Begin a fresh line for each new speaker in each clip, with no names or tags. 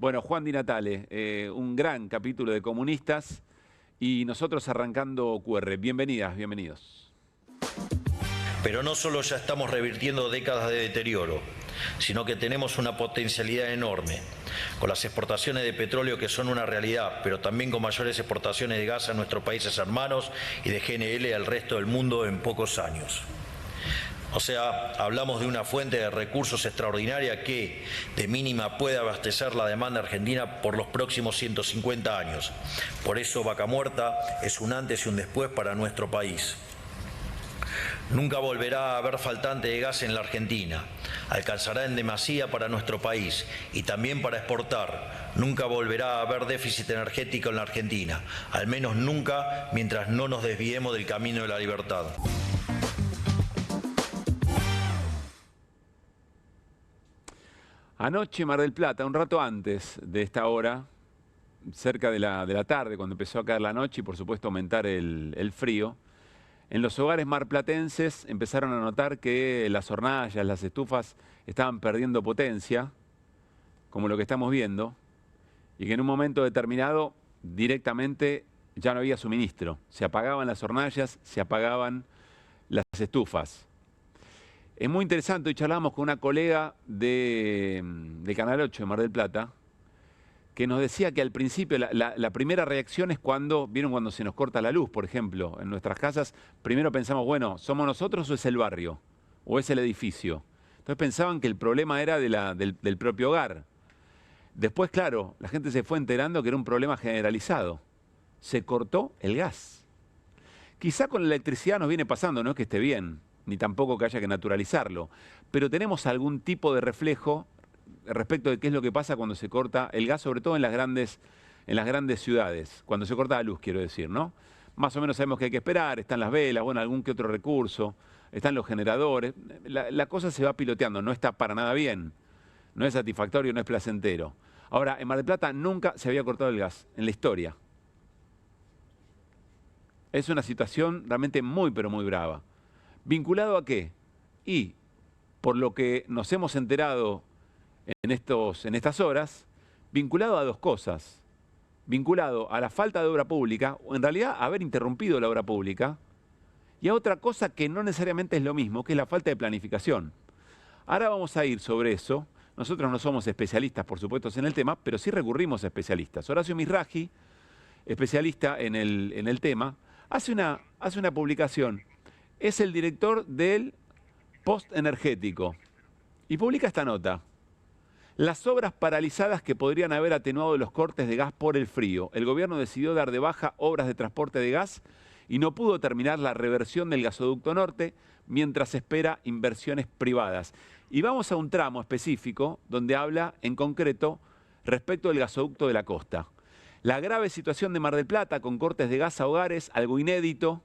Bueno, Juan Di Natale, un gran capítulo de Comunistas y nosotros arrancando QR. Bienvenidas, bienvenidos.
Pero no solo ya estamos revirtiendo décadas de deterioro, sino que tenemos una potencialidad enorme, con las exportaciones de petróleo que son una realidad, pero también con mayores exportaciones de gas a nuestros países hermanos y de GNL al resto del mundo en pocos años. O sea, hablamos de una fuente de recursos extraordinaria que, de mínima, puede abastecer la demanda argentina por los próximos 150 años. Por eso, Vaca Muerta es un antes y un después para nuestro país. Nunca volverá a haber faltante de gas en la Argentina. Alcanzará en demasía para nuestro país y también para exportar. Nunca volverá a haber déficit energético en la Argentina. Al menos nunca mientras no nos desviemos del camino de la libertad.
Anoche, Mar del Plata, un rato antes de esta hora, cerca de la tarde, cuando empezó a caer la noche y por supuesto aumentar el frío, en los hogares marplatenses empezaron a notar que las hornallas, las estufas estaban perdiendo potencia, como lo que estamos viendo, y que en un momento determinado directamente ya no había suministro. Se apagaban las hornallas, se apagaban las estufas. Es muy interesante, hoy charlamos con una colega de Canal 8 de Mar del Plata, que nos decía que al principio la primera reacción es ¿vieron cuando se nos corta la luz, por ejemplo? En nuestras casas, primero pensamos, bueno, ¿somos nosotros o es el barrio? ¿O es el edificio? Entonces pensaban que el problema era del propio hogar. Después, claro, la gente se fue enterando que era un problema generalizado. Se cortó el gas. Quizá con la electricidad nos viene pasando, no es que esté bien, ni tampoco que haya que naturalizarlo, pero tenemos algún tipo de reflejo respecto de qué es lo que pasa cuando se corta el gas, sobre todo en las grandes ciudades, cuando se corta la luz, quiero decir, ¿no? Más o menos sabemos que hay que esperar, están las velas, bueno, algún que otro recurso, están los generadores, la cosa se va piloteando, no está para nada bien, no es satisfactorio, no es placentero. Ahora, en Mar del Plata nunca se había cortado el gas, en la historia. Es una situación realmente muy, pero muy brava. ¿Vinculado a qué? Y, por lo que nos hemos enterado en estas horas, vinculado a dos cosas. Vinculado a la falta de obra pública, o en realidad a haber interrumpido la obra pública, y a otra cosa que no necesariamente es lo mismo, que es la falta de planificación. Ahora vamos a ir sobre eso. Nosotros no somos especialistas, por supuesto, en el tema, pero sí recurrimos a especialistas. Horacio Mizrahi, especialista en el tema, hace una publicación. Es el director del Post Energético y publica esta nota. Las obras paralizadas que podrían haber atenuado los cortes de gas por el frío. El gobierno decidió dar de baja obras de transporte de gas y no pudo terminar la reversión del gasoducto norte mientras espera inversiones privadas. Y vamos a un tramo específico donde habla en concreto respecto del gasoducto de la costa. La grave situación de Mar del Plata con cortes de gas a hogares, algo inédito,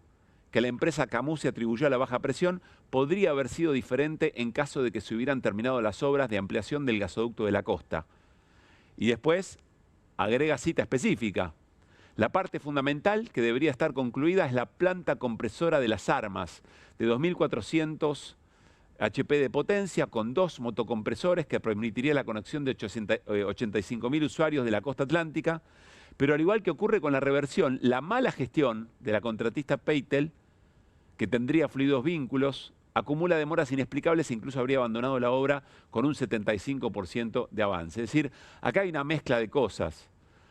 que la empresa Camus se atribuyó a la baja presión, podría haber sido diferente en caso de que se hubieran terminado las obras de ampliación del gasoducto de la costa. Y después agrega cita específica. La parte fundamental que debería estar concluida es la planta compresora de las Armas, de 2.400 HP de potencia, con 2 motocompresores que permitiría la conexión de 85.000 usuarios de la costa atlántica. Pero al igual que ocurre con la reversión, la mala gestión de la contratista Peitel, que tendría fluidos vínculos, acumula demoras inexplicables e incluso habría abandonado la obra con un 75% de avance. Es decir, acá hay una mezcla de cosas.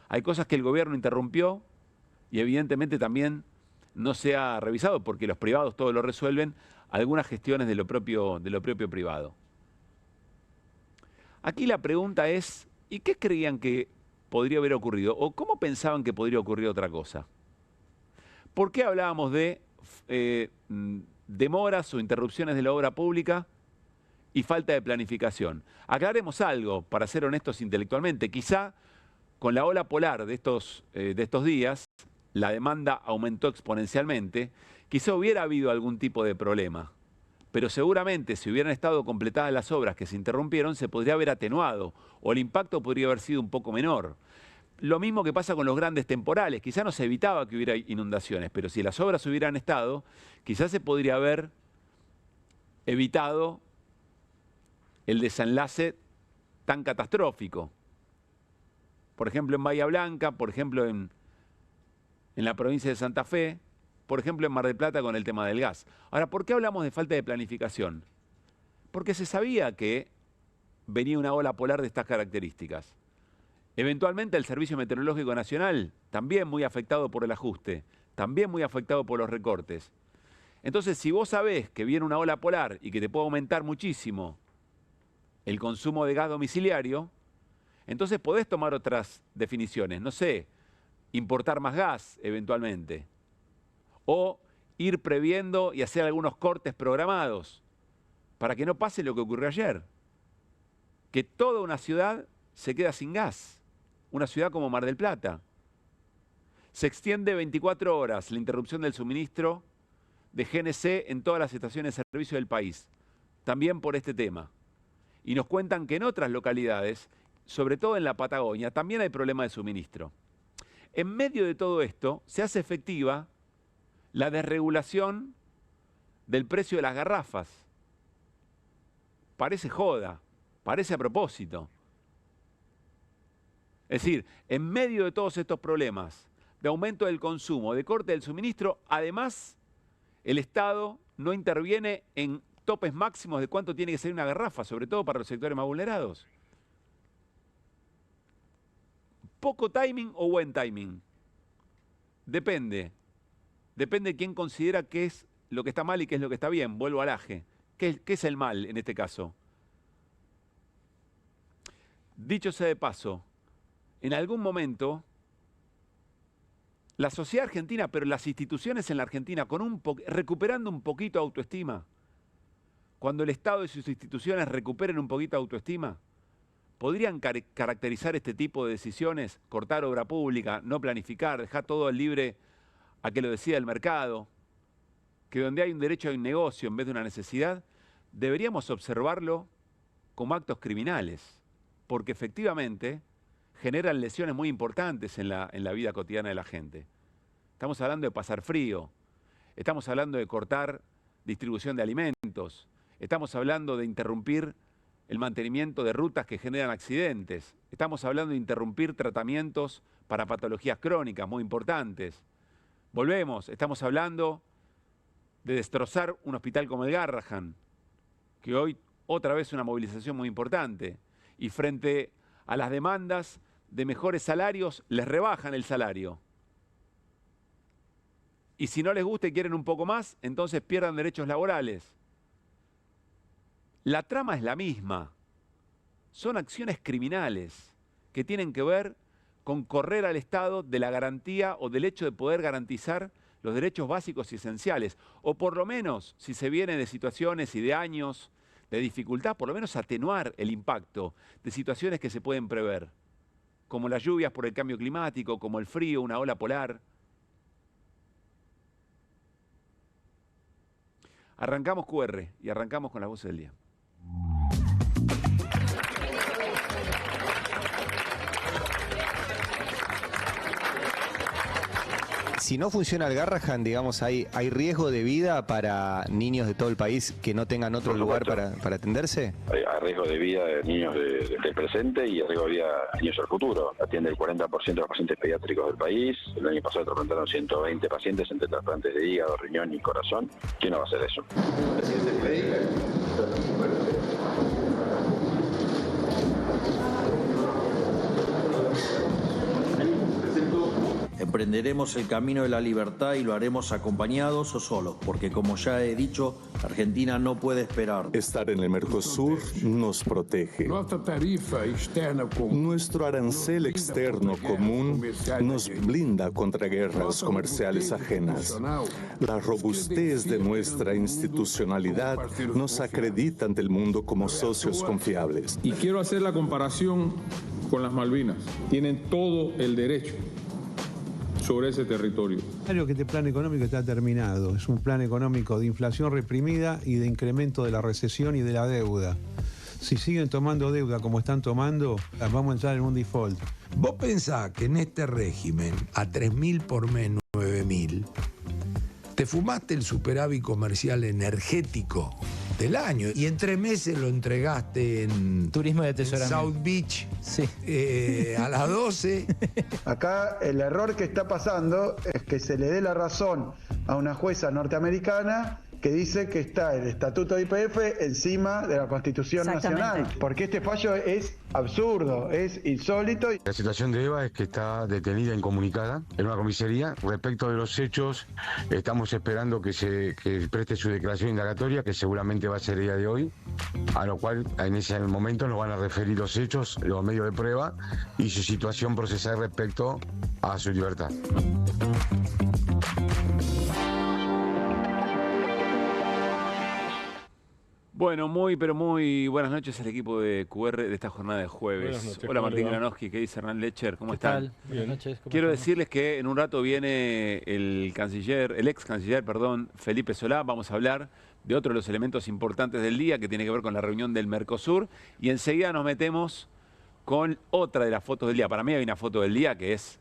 Hay cosas que el gobierno interrumpió y evidentemente también no se ha revisado, porque los privados todo lo resuelven, algunas gestiones de lo propio privado. Aquí la pregunta es, ¿y qué creían que podría haber ocurrido? ¿O cómo pensaban que podría ocurrir otra cosa? ¿Por qué hablábamos de demoras o interrupciones de la obra pública y falta de planificación? Aclaremos algo, para ser honestos intelectualmente. Quizá con la ola polar de estos días, la demanda aumentó exponencialmente, quizá hubiera habido algún tipo de problema. Pero seguramente si hubieran estado completadas las obras que se interrumpieron, se podría haber atenuado o el impacto podría haber sido un poco menor. Lo mismo que pasa con los grandes temporales. Quizá no se evitaba que hubiera inundaciones, pero si las obras hubieran estado, quizás se podría haber evitado el desenlace tan catastrófico. por ejemplo en Bahía Blanca, por ejemplo en la provincia de Santa Fe, por ejemplo en Mar del Plata con el tema del gas. Ahora, ¿por qué hablamos de falta de planificación? Porque se sabía que venía una ola polar de estas características. Eventualmente el Servicio Meteorológico Nacional, también muy afectado por el ajuste, también muy afectado por los recortes. Entonces, si vos sabés que viene una ola polar y que te puede aumentar muchísimo el consumo de gas domiciliario, entonces podés tomar otras definiciones. No sé, importar más gas eventualmente. O ir previendo y hacer algunos cortes programados para que no pase lo que ocurrió ayer. Que toda una ciudad se queda sin gas. Una ciudad como Mar del Plata. Se extiende 24 horas la interrupción del suministro de GNC en todas las estaciones de servicio del país. También por este tema. Y nos cuentan que en otras localidades, sobre todo en la Patagonia, también hay problemas de suministro. En medio de todo esto, se hace efectiva la desregulación del precio de las garrafas. Parece joda, parece a propósito. Es decir, en medio de todos estos problemas de aumento del consumo, de corte del suministro, además el Estado no interviene en topes máximos de cuánto tiene que ser una garrafa, sobre todo para los sectores más vulnerados. ¿Poco timing o buen timing? Depende. Depende de quién considera qué es lo que está mal y qué es lo que está bien. Vuelvo al aje. ¿Qué es el mal en este caso? Dicho sea de paso, en algún momento la sociedad argentina, pero las instituciones en la Argentina, recuperando un poquito de autoestima, cuando el Estado y sus instituciones recuperen un poquito de autoestima, podrían caracterizar este tipo de decisiones, cortar obra pública, no planificar, dejar todo libre a que lo decida el mercado, que donde hay un derecho hay un negocio en vez de una necesidad, deberíamos observarlo como actos criminales, porque efectivamente generan lesiones muy importantes en la vida cotidiana de la gente. Estamos hablando de pasar frío, estamos hablando de cortar distribución de alimentos, estamos hablando de interrumpir el mantenimiento de rutas que generan accidentes, estamos hablando de interrumpir tratamientos para patologías crónicas muy importantes. Volvemos, estamos hablando de destrozar un hospital como el Garrahan, que hoy otra vez una movilización muy importante, y frente a las demandas de mejores salarios, les rebajan el salario. Y si no les gusta y quieren un poco más, entonces pierdan derechos laborales. La trama es la misma. Son acciones criminales que tienen que ver con correr al Estado de la garantía o del hecho de poder garantizar los derechos básicos y esenciales. O por lo menos, si se viene de situaciones y de años de dificultad, por lo menos atenuar el impacto de situaciones que se pueden prever, como las lluvias por el cambio climático, como el frío, una ola polar. Arrancamos QR y arrancamos con las voces del día.
Si no funciona el Garrahan, digamos, ¿hay riesgo de vida para niños de todo el país que no tengan otro lugar para atenderse?
Hay riesgo de vida de niños del presente y riesgo de vida de niños del futuro. Atiende el 40% de los pacientes pediátricos del país. El año pasado trasplantaron 120 pacientes entre trasplantes de hígado, riñón y corazón. ¿Quién no va a hacer eso?
Emprenderemos el camino de la libertad y lo haremos acompañados o solos, porque como ya he dicho, Argentina no puede esperar.
Estar en el Mercosur nos protege. Nuestro arancel externo común nos blinda contra guerras comerciales ajenas. La robustez de nuestra institucionalidad nos acredita ante el mundo como socios confiables.
Y quiero hacer la comparación con las Malvinas. Tienen todo el derecho sobre ese territorio.
Claro que este plan económico está terminado. Es un plan económico de inflación reprimida y de incremento de la recesión y de la deuda. Si siguen tomando deuda como están tomando, vamos a entrar en un default.
¿Vos pensás que en este régimen, a 3.000 por mes, 9.000, te fumaste el superávit comercial energético del año. Y en 3 meses lo entregaste en
turismo de
en
atesoramiento.
South Beach
Sí.
a las 12.
Acá el error que está pasando es que se le dé la razón a una jueza norteamericana que dice que está el Estatuto de IPF encima de la Constitución Nacional, porque este fallo es absurdo, es insólito.
La situación de Eva es que está detenida, incomunicada, en una comisaría. Respecto de los hechos, estamos esperando que preste su declaración indagatoria, que seguramente va a ser el día de hoy, a lo cual en ese momento nos van a referir los hechos, los medios de prueba y su situación procesal respecto a su libertad.
Bueno, pero muy buenas noches al equipo de QR de esta jornada de jueves.
Buenas noches,
Hola
¿cómo
Martín
le va?
Granoski, ¿qué dice Hernán Lecher? ¿Cómo
¿Qué
están?
tal? Buenas noches. ¿Cómo
Quiero
estamos?
decirles que en un rato viene el ex canciller, Felipe Solá. Vamos a hablar de otro de los elementos importantes del día que tiene que ver con la reunión del Mercosur. Y enseguida nos metemos con otra de las fotos del día. Para mí hay una foto del día que es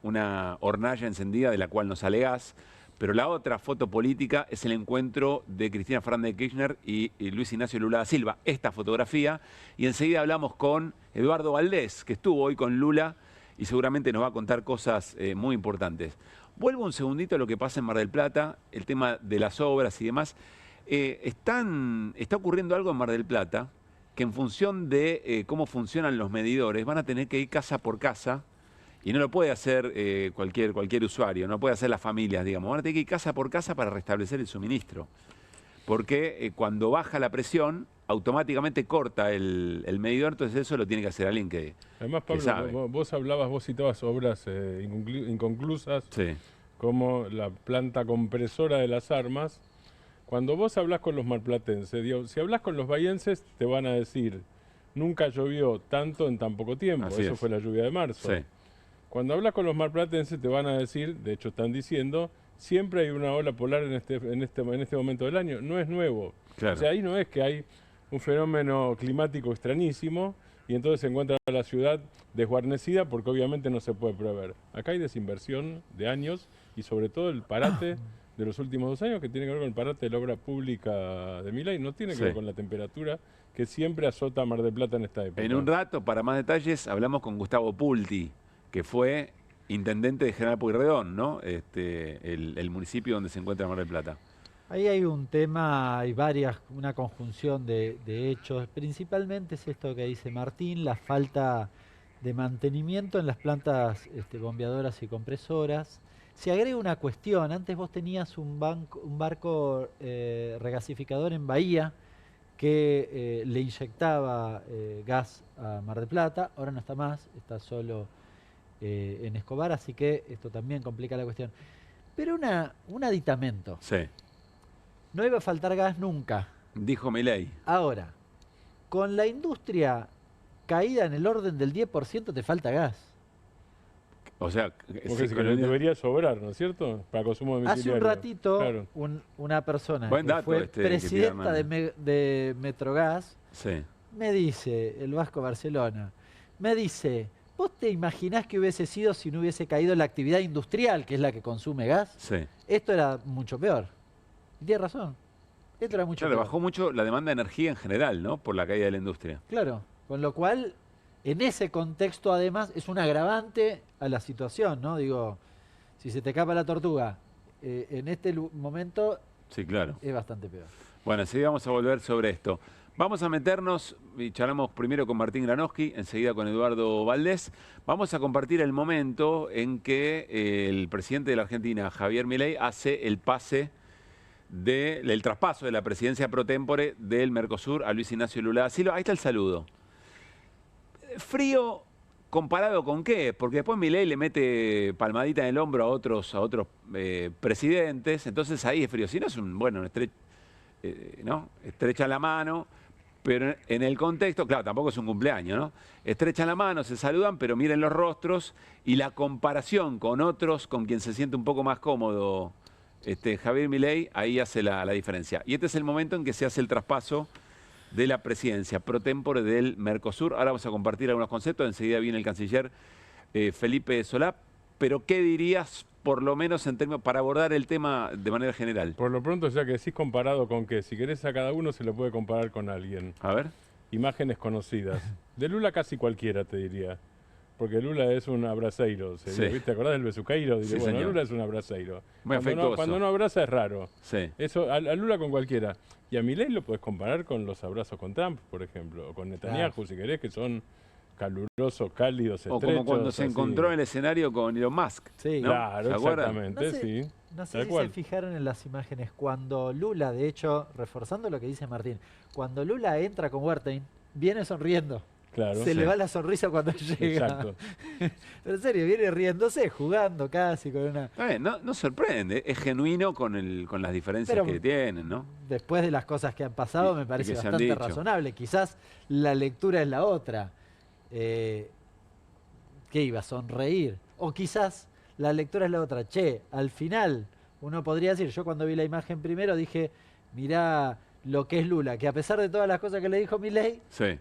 una hornalla encendida de la cual no sale gas. Pero la otra foto política es el encuentro de Cristina Fernández de Kirchner y Luis Ignacio Lula da Silva. Esta fotografía. Y enseguida hablamos con Eduardo Valdés, que estuvo hoy con Lula y seguramente nos va a contar cosas muy importantes. Vuelvo un segundito a lo que pasa en Mar del Plata, el tema de las obras y demás. Está ocurriendo algo en Mar del Plata que en función de cómo funcionan los medidores van a tener que ir casa por casa. Y no lo puede hacer cualquier usuario, no puede hacer las familias, digamos. Van a tener que ir casa por casa para restablecer el suministro. Porque cuando baja la presión, automáticamente corta el medidor, entonces eso lo tiene que hacer alguien que
Además,
que sabe.
Pablo, vos citabas obras inconclusas,
Sí.
como la planta compresora de las armas. Cuando vos hablás con los marplatenses, digo, si hablás con los bahienses, te van a decir, nunca llovió tanto en tan poco tiempo.
Así
Eso
es.
fue la lluvia de marzo.
Sí.
Cuando hablas con los marplatenses te van a decir, de hecho están diciendo, siempre hay una ola polar en este momento del año. No es nuevo.
Claro.
O sea, ahí no es que hay un fenómeno climático extrañísimo y entonces se encuentra la ciudad desguarnecida porque obviamente no se puede prever. Acá hay desinversión de años y sobre todo el parate de los últimos 2 años que tiene que ver con el parate de la obra pública de Milei, no tiene que ver con la temperatura que siempre azota a Mar del Plata en esta época.
En un rato, para más detalles, hablamos con Gustavo Pulti, que fue intendente de General Pueyrredón, ¿no? El municipio donde se encuentra Mar del Plata.
Ahí hay un tema, hay una conjunción de hechos. Principalmente es esto que dice Martín, la falta de mantenimiento en las plantas bombeadoras y compresoras. Se agrega una cuestión, antes vos tenías un barco regasificador en Bahía que le inyectaba gas a Mar del Plata, ahora no está más, está solo en Escobar, así que esto también complica la cuestión. Pero un aditamento.
Sí.
No iba a faltar gas nunca.
Dijo Milei.
Ahora, con la industria caída en el orden del 10%, te falta gas.
O sea,
Porque sí, que debería sobrar, ¿no es cierto? Para consumo domiciliario.
Hace un ratito,
Claro.
una persona
Buen
que
dato
fue
que
presidenta
tira
de Metrogas,
Sí.
me dice, el Vasco Barcelona, me dice, ¿vos te imaginás que hubiese sido si no hubiese caído la actividad industrial, que es la que consume gas?
Sí.
Esto era mucho peor. Y tiene razón. Esto era mucho
Claro,
peor.
bajó mucho la demanda de energía en general, ¿no? Por la caída de la industria.
Claro, con lo cual, en ese contexto además, es un agravante a la situación, ¿no? Digo, si se te escapa la tortuga, en este momento
Sí, claro.
es bastante peor.
Bueno, enseguida vamos a volver sobre esto. Vamos a meternos, y charlamos primero con Martín Granoski, enseguida con Eduardo Valdés. Vamos a compartir el momento en que el presidente de la Argentina, Javier Milei, hace el pase del traspaso de la presidencia pro tempore del Mercosur a Luis Ignacio Lula da Silva. Ahí está el saludo. Frío, ¿comparado con qué? Porque después Milei le mete palmadita en el hombro a otros presidentes, entonces ahí es frío. Si no es ¿no? Estrechan la mano, pero en el contexto, claro, tampoco es un cumpleaños, ¿no? Estrechan la mano, se saludan, pero miren los rostros y la comparación con otros, con quien se siente un poco más cómodo Javier Milei, ahí hace la diferencia. Y este es el momento en que se hace el traspaso de la presidencia pro tempore del Mercosur. Ahora vamos a compartir algunos conceptos, enseguida viene el canciller Felipe Solá. Pero ¿qué dirías por lo menos en términos, para abordar el tema de manera general.
Por lo pronto, ya que decís comparado con qué, si querés a cada uno se lo puede comparar con alguien.
A ver.
Imágenes conocidas. De Lula casi cualquiera, te diría. Porque Lula es un abraceiro.
Sí.
¿Te acordás del besuqueiro?
Sí,
Bueno,
señor.
Lula es un abraceiro.
Muy afectuoso.
Cuando no abraza es raro.
Sí.
Eso, a Lula con cualquiera. Y a Milei lo podés comparar con los abrazos con Trump, por ejemplo. O con Netanyahu, si querés, que son calurosos, cálidos,
O
estrechos.
como cuando se
así.
encontró en el escenario con Elon Musk.
Sí.
¿no?
Claro,
¿Se acuerdan?
exactamente,
No sé,
sí.
No sé
Tal
si
cual.
se fijaron en las imágenes. Cuando Lula, de hecho, reforzando lo que dice Martín, cuando Lula entra con Wertheim, viene sonriendo.
Claro.
Se
Sí.
le va la sonrisa cuando llega.
Exacto.
Pero en serio, viene riéndose, jugando casi con una...
No sorprende, es genuino con las diferencias
Pero-
que tienen, ¿no?
Después de las cosas que han pasado,
Y
me parece
que se han
bastante
dicho.
razonable. Quizás la lectura es la otra. ¿Qué iba? ¿Sonreír? O quizás la lectura es la otra. Che, al final, uno podría decir, yo cuando vi la imagen primero dije, mirá lo que es Lula, que a pesar de todas las cosas que le dijo Milei,
Sí.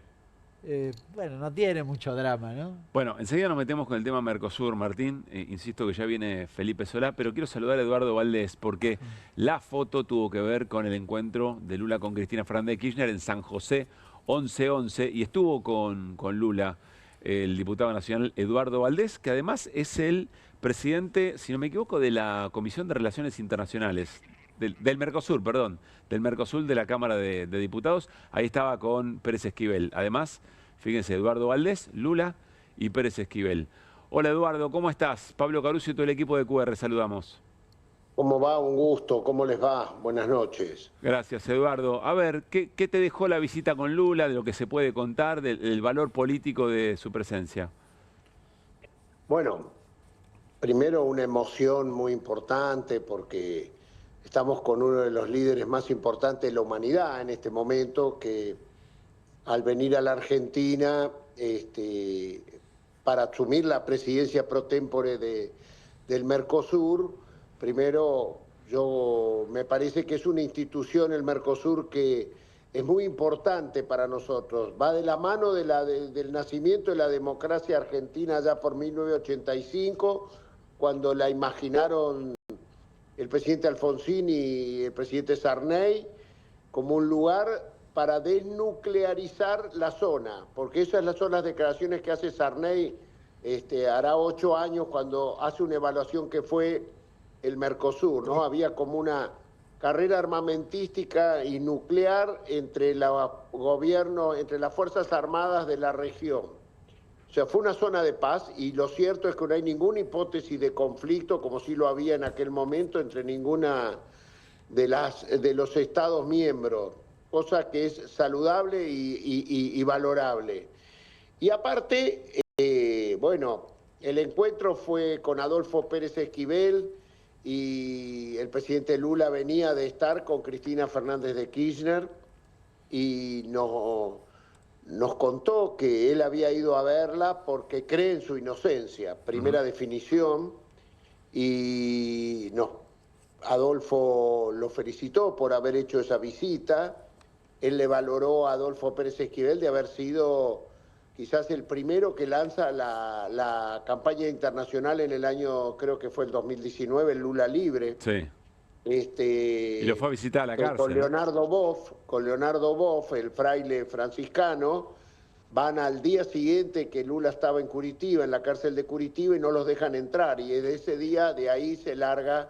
bueno, no tiene mucho drama, ¿no?
Bueno, enseguida nos metemos con el tema Mercosur, Martín. Insisto que ya viene Felipe Solá, pero quiero saludar a Eduardo Valdés porque la foto tuvo que ver con el encuentro de Lula con Cristina Fernández de Kirchner en San José, 11-11, y estuvo con Lula el diputado nacional Eduardo Valdés, que además es el presidente, si no me equivoco, de la Comisión de Relaciones Internacionales, del Mercosur, perdón, del Mercosur de la Cámara de Diputados. Ahí estaba con Pérez Esquivel. Además, fíjense, Eduardo Valdés, Lula y Pérez Esquivel. Hola Eduardo, ¿cómo estás? Pablo Caruso y todo el equipo de QR, saludamos.
¿Cómo va? Un gusto. ¿Cómo les va? Buenas noches.
Gracias, Eduardo. A ver, ¿qué te dejó la visita con Lula, de lo que se puede contar, del valor político de su presencia?
Bueno, primero una emoción muy importante porque estamos con uno de los líderes más importantes de la humanidad en este momento, que al venir a la Argentina para asumir la presidencia pro tempore del Mercosur, primero me parece que es una institución, el Mercosur, que es muy importante para nosotros. Va de la mano del nacimiento de la democracia argentina ya por 1985, cuando la imaginaron el presidente Alfonsín y el presidente Sarney como un lugar para desnuclearizar la zona, porque esas son las declaraciones que hace Sarney hará 8 años cuando hace una evaluación que fue el Mercosur, ¿no? Había como una carrera armamentística y nuclear entre entre las Fuerzas Armadas de la región. O sea, fue una zona de paz y lo cierto es que no hay ninguna hipótesis de conflicto, como sí lo había en aquel momento, entre ninguna de los Estados miembros, cosa que es saludable y valorable. Y aparte, bueno, el encuentro fue con Adolfo Pérez Esquivel y el presidente Lula venía de estar con Cristina Fernández de Kirchner y nos contó que él había ido a verla porque cree en su inocencia, primera definición, y Adolfo lo felicitó por haber hecho esa visita. Él le valoró a Adolfo Pérez Esquivel de haber sido quizás el primero que lanza la campaña internacional en el año, creo que fue el 2019, el Lula Libre.
Sí. Y lo fue a visitar a la cárcel.
Con Leonardo Boff, el fraile franciscano, van al día siguiente que Lula estaba en Curitiba, en la cárcel de Curitiba, y no los dejan entrar. Y de ese día, de ahí se larga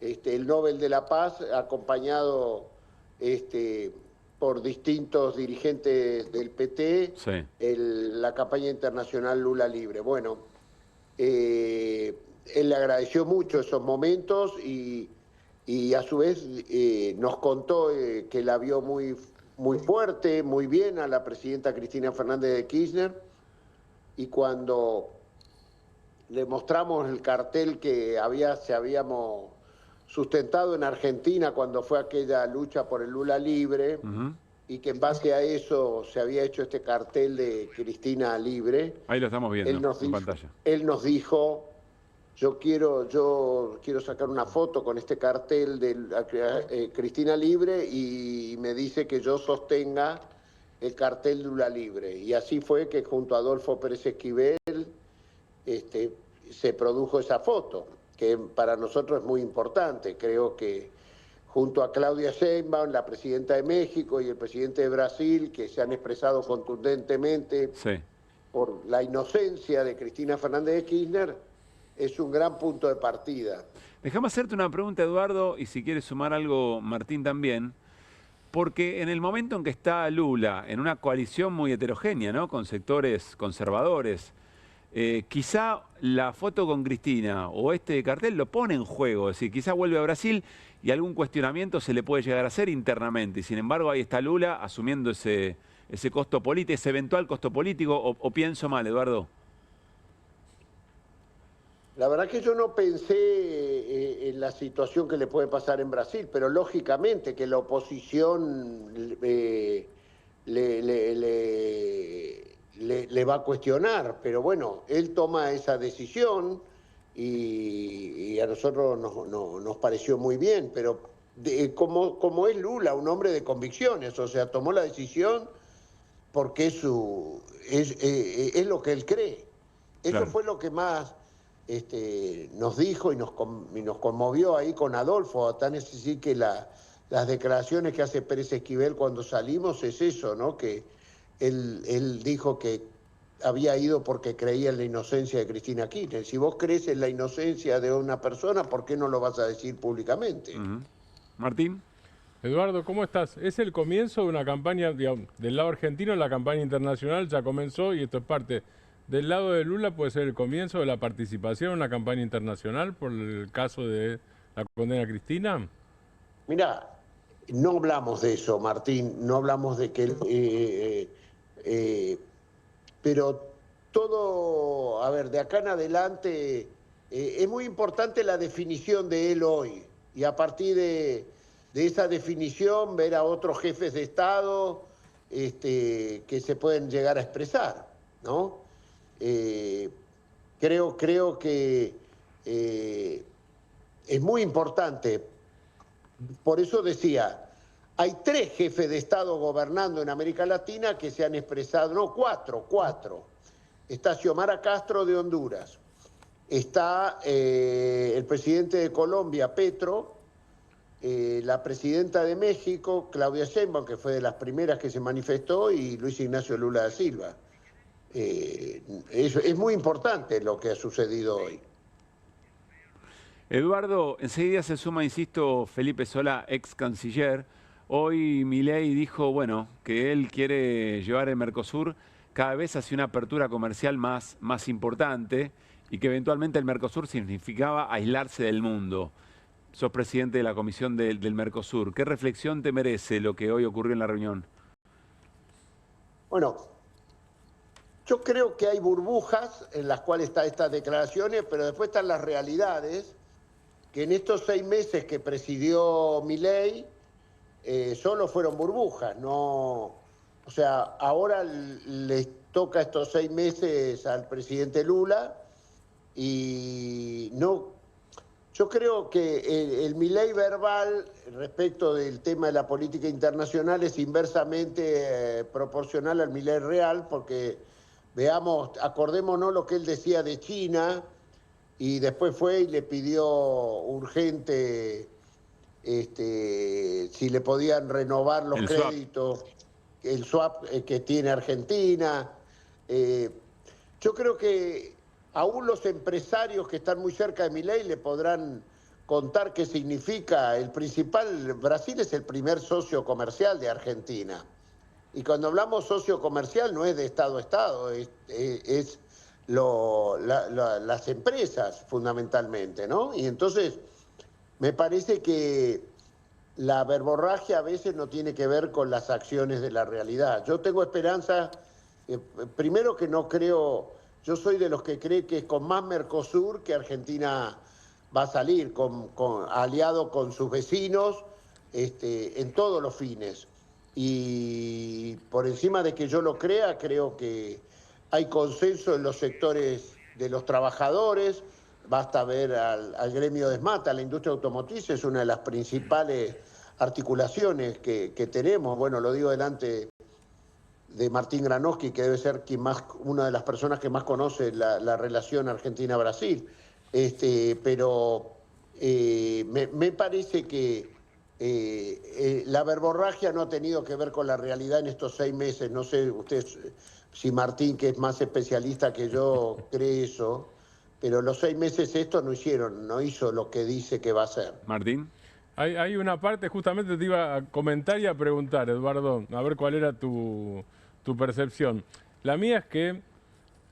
el Nobel de la Paz, acompañado por distintos dirigentes del PT,
sí,
la campaña internacional Lula Libre. Bueno, él le agradeció mucho esos momentos y a su vez nos contó que la vio muy fuerte, muy bien a la presidenta Cristina Fernández de Kirchner, y cuando le mostramos el cartel que habíamos sustentado en Argentina cuando fue aquella lucha por el Lula Libre, y que en base a eso se había hecho este cartel de Cristina Libre.
Ahí lo estamos viendo en pantalla.
Él nos dijo: yo quiero sacar una foto con este cartel de Cristina Libre, y me dice que yo sostenga el cartel de Lula Libre. Y así fue que junto a Adolfo Pérez Esquivel se produjo esa foto. que para nosotros es muy importante. Creo que junto a Claudia Sheinbaum, la presidenta de México y el presidente de Brasil, que se han expresado contundentemente por la inocencia de Cristina Fernández de Kirchner, es un gran punto de partida.
Déjame hacerte una pregunta, Eduardo, y si quieres sumar algo, Martín, también. Porque en el momento en que está Lula en una coalición muy heterogénea, ¿no?, con sectores conservadores, quizá la foto con Cristina o este cartel lo pone en juego. Es decir, quizá vuelve a Brasil y algún cuestionamiento se le puede llegar a hacer internamente. Y sin embargo, ahí está Lula asumiendo ese costo político, ese eventual costo político. ¿O pienso mal, Eduardo?
La verdad que yo no pensé en la situación que le puede pasar en Brasil, pero lógicamente que la oposición le va a cuestionar. Pero bueno, él toma esa decisión y a nosotros nos pareció muy bien. Pero como es Lula, un hombre de convicciones, o sea, tomó la decisión porque es lo que él cree. Eso fue lo que más nos dijo y nos conmovió ahí con Adolfo. Tan es así que las declaraciones que hace Pérez Esquivel cuando salimos es eso, ¿no? Que él dijo que había ido porque creía en la inocencia de Cristina Kirchner. Si vos crees en la inocencia de una persona, ¿por qué no lo vas a decir públicamente?
Martín.
Eduardo, ¿cómo estás? Es el comienzo de una campaña, digamos, del lado argentino, la campaña internacional ya comenzó y esto es parte. Del lado de Lula puede ser el comienzo de la participación en una campaña internacional por el caso de la condena a Cristina.
Mirá, no hablamos de eso, Martín, no hablamos de que pero todo, a ver, de acá en adelante es muy importante la definición de él hoy y a partir de esa definición ver a otros jefes de Estado que se pueden llegar a expresar, ¿no? Creo que es muy importante. Por eso decía, hay 3 jefes de Estado gobernando en América Latina que se han expresado, no, 4. Está Xiomara Castro de Honduras, está el presidente de Colombia, Petro, la presidenta de México, Claudia Sheinbaum, que fue de las primeras que se manifestó, y Luis Ignacio Lula da Silva. Es muy importante lo que ha sucedido hoy.
Eduardo, enseguida se suma, insisto, Felipe Solá, ex canciller. Hoy Milei dijo, bueno, que él quiere llevar el Mercosur cada vez hacia una apertura comercial más importante y que eventualmente el Mercosur significaba aislarse del mundo. Sos presidente de la Comisión del Mercosur. ¿Qué reflexión te merece lo que hoy ocurrió en la reunión?
Bueno, yo creo que hay burbujas en las cuales están estas declaraciones, pero después están las realidades, que en estos 6 meses que presidió Milei solo fueron burbujas, no. O sea, ahora les toca estos 6 meses al presidente Lula y no. Yo creo que el Milei verbal respecto del tema de la política internacional es inversamente proporcional al Milei real, porque veamos, acordémonos lo que él decía de China y después fue y le pidió urgente si le podían renovar los créditos, el swap que tiene Argentina. Yo creo que aún los empresarios que están muy cerca de Milei le podrán contar qué significa. Brasil es el primer socio comercial de Argentina. Y cuando hablamos socio comercial no es de Estado a Estado, es las empresas fundamentalmente, ¿no? Y entonces me parece que la verborragia a veces no tiene que ver con las acciones de la realidad. Yo tengo esperanza, primero que no creo, yo soy de los que cree que es con más Mercosur que Argentina va a salir, aliado con sus vecinos en todos los fines. Y por encima de que yo lo crea, creo que hay consenso en los sectores de los trabajadores. Basta ver al gremio de SMAT, la industria automotriz es una de las principales articulaciones que tenemos. Bueno, lo digo delante de Martín Granowski, que debe ser una de las personas que más conoce la relación Argentina-Brasil. pero me parece que la verborragia no ha tenido que ver con la realidad en estos 6 meses. No sé usted si Martín, que es más especialista que yo, cree eso, pero los 6 meses esto no hizo lo que dice que va a hacer.
Martín.
Hay una parte, justamente te iba a comentar y a preguntar, Eduardo, a ver cuál era tu percepción. La mía es que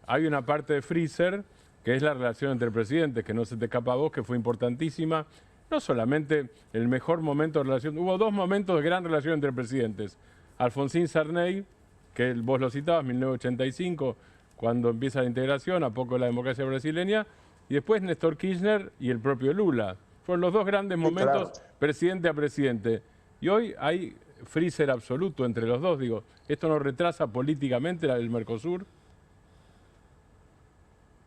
hay una parte de Freezer, que es la relación entre presidentes, que no se te escapa a vos, que fue importantísima. No solamente el mejor momento de relación, hubo 2 momentos de gran relación entre presidentes. Alfonsín Sarney, que vos lo citabas, 1985, cuando empieza la integración, a poco la democracia brasileña, y después Néstor Kirchner y el propio Lula. Fueron los 2 grandes momentos, claro, presidente a presidente. Y hoy hay freezer absoluto entre los dos. Digo, ¿esto no retrasa políticamente el Mercosur?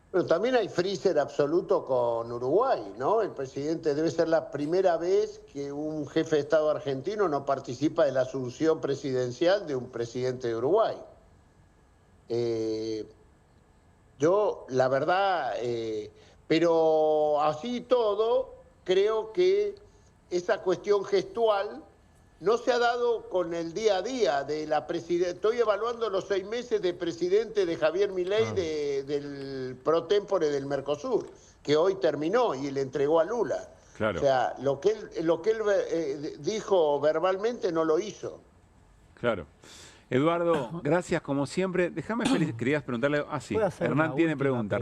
Pero también hay freezer absoluto con Uruguay, ¿no? El presidente, debe ser la primera vez que un jefe de Estado argentino no participa de la asunción presidencial de un presidente de Uruguay. Yo, la verdad, pero así todo, creo que esa cuestión gestual no se ha dado con el día a día de la presidencia. Estoy evaluando los 6 meses de presidente de Javier Milei del pro tempore del Mercosur, que hoy terminó y le entregó a Lula.
Claro.
O sea, lo que él dijo verbalmente no lo hizo.
Claro. Eduardo, gracias como siempre. Déjame querías preguntarle. Ah, sí. Hernán tiene pregunta.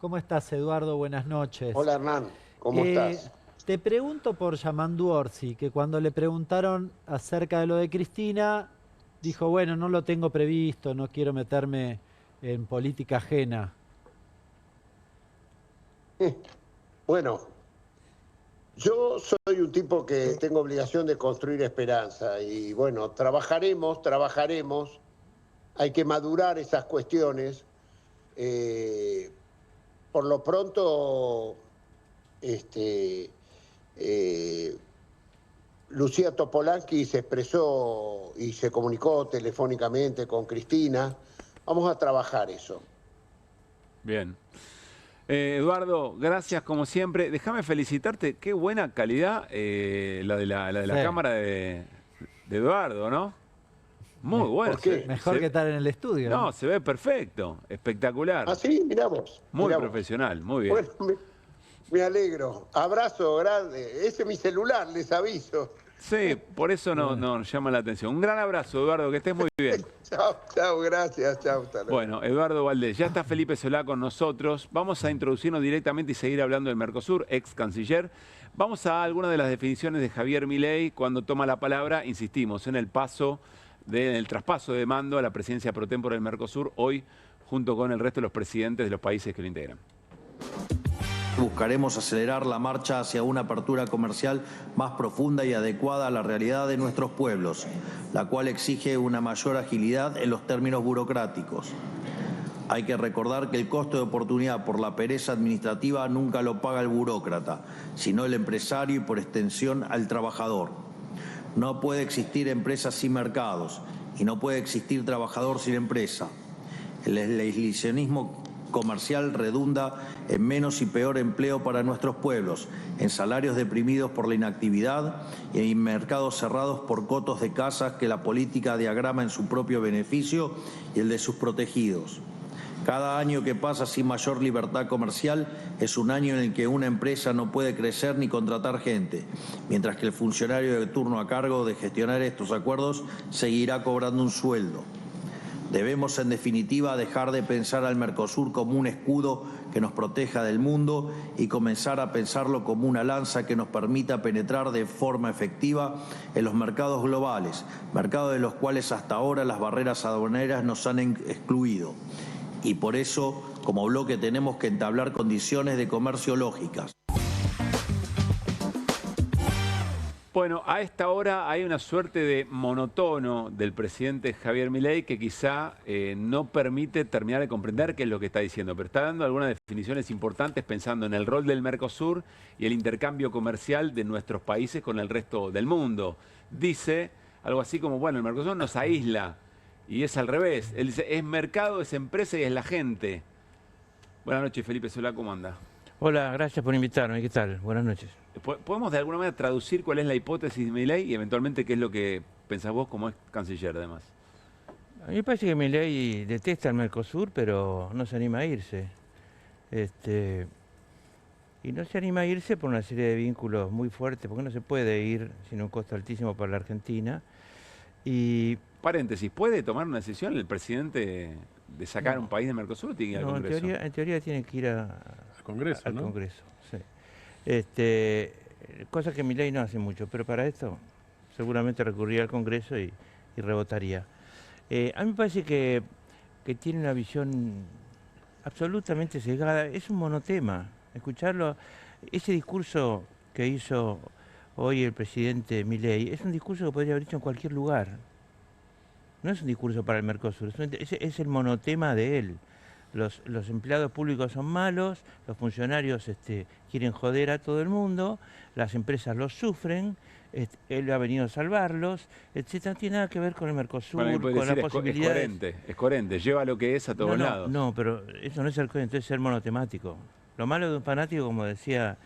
¿Cómo estás, Eduardo? Buenas noches.
Hola, Hernán. ¿Cómo estás?
Te pregunto por Yamandu Orsi, que cuando le preguntaron acerca de lo de Cristina, dijo, bueno, no lo tengo previsto, no quiero meterme en política ajena.
Bueno, yo soy un tipo que tengo obligación de construir esperanza y bueno, trabajaremos. Hay que madurar esas cuestiones. Por lo pronto, Lucía Topolansky se expresó y se comunicó telefónicamente con Cristina. Vamos a trabajar eso.
Bien. Eduardo, gracias como siempre. Déjame felicitarte. Qué buena calidad la de la cámara de Eduardo, ¿no? Muy buena.
Mejor que estar en el estudio.
No, se ve perfecto. Espectacular.
Ah, sí, miramos.
Muy profesional, muy bien.
Bueno, me alegro. Abrazo grande. Ese es mi celular, les aviso.
Sí, por eso nos llama la atención. Un gran abrazo, Eduardo, que estés muy bien.
Chao, gracias. Chao.
Bueno, Eduardo Valdés, ya está Felipe Solá con nosotros. Vamos a introducirnos directamente y seguir hablando del Mercosur, ex canciller. Vamos a algunas de las definiciones de Javier Milei cuando toma la palabra. Insistimos en el traspaso de mando a la presidencia pro tempore del Mercosur, hoy junto con el resto de los presidentes de los países que lo integran.
Buscaremos acelerar la marcha hacia una apertura comercial más profunda y adecuada a la realidad de nuestros pueblos, la cual exige una mayor agilidad en los términos burocráticos. Hay que recordar que el costo de oportunidad por la pereza administrativa nunca lo paga el burócrata, sino el empresario y por extensión al trabajador. No puede existir empresa sin mercados y no puede existir trabajador sin empresa. El aislacionismo comercial redunda en menos y peor empleo para nuestros pueblos, en salarios deprimidos por la inactividad y en mercados cerrados por cotos de casas que la política diagrama en su propio beneficio y el de sus protegidos. Cada año que pasa sin mayor libertad comercial es un año en el que una empresa no puede crecer ni contratar gente, mientras que el funcionario de turno a cargo de gestionar estos acuerdos seguirá cobrando un sueldo. Debemos, en definitiva, dejar de pensar al Mercosur como un escudo que nos proteja del mundo y comenzar a pensarlo como una lanza que nos permita penetrar de forma efectiva en los mercados globales, mercados de los cuales hasta ahora las barreras aduaneras nos han excluido. Y por eso, como bloque, tenemos que entablar condiciones de comercio lógicas.
Bueno, a esta hora hay una suerte de monotono del presidente Javier Milei que quizá no permite terminar de comprender qué es lo que está diciendo, pero está dando algunas definiciones importantes pensando en el rol del Mercosur y el intercambio comercial de nuestros países con el resto del mundo. Dice algo así como, bueno, el Mercosur nos aísla y es al revés. Él dice, es mercado, es empresa y es la gente. Buenas noches, Felipe Solá, ¿cómo anda?
Hola, gracias por invitarme. ¿Qué tal? Buenas noches.
¿Podemos de alguna manera traducir cuál es la hipótesis de Milei y eventualmente qué es lo que pensás vos como es canciller además?
A mí me parece que Milei detesta el Mercosur, pero no se anima a irse. Y no se anima a irse por una serie de vínculos muy fuertes, porque no se puede ir sin un costo altísimo para la Argentina. Y
paréntesis, ¿puede tomar una decisión el presidente de sacar un país del Mercosur o tiene que ir al Congreso?
En teoría tiene que ir al
Congreso,
al
¿no?
Congreso, sí. Cosa que Milei no hace mucho, pero para esto seguramente recurriría al Congreso y rebotaría. A mí me parece que tiene una visión absolutamente sesgada. Es un monotema. Escucharlo, ese discurso que hizo hoy el presidente Milei, es un discurso que podría haber dicho en cualquier lugar. No es un discurso para el Mercosur, es el monotema de él. Los empleados públicos son malos, los funcionarios quieren joder a todo el mundo, las empresas los sufren, él ha venido a salvarlos, etc. No tiene nada que ver con el Mercosur, con la posibilidad.
Es coherente, lleva lo que es a todos lados.
No, pero eso no es ser coherente, es ser monotemático. Lo malo de un fanático, como decía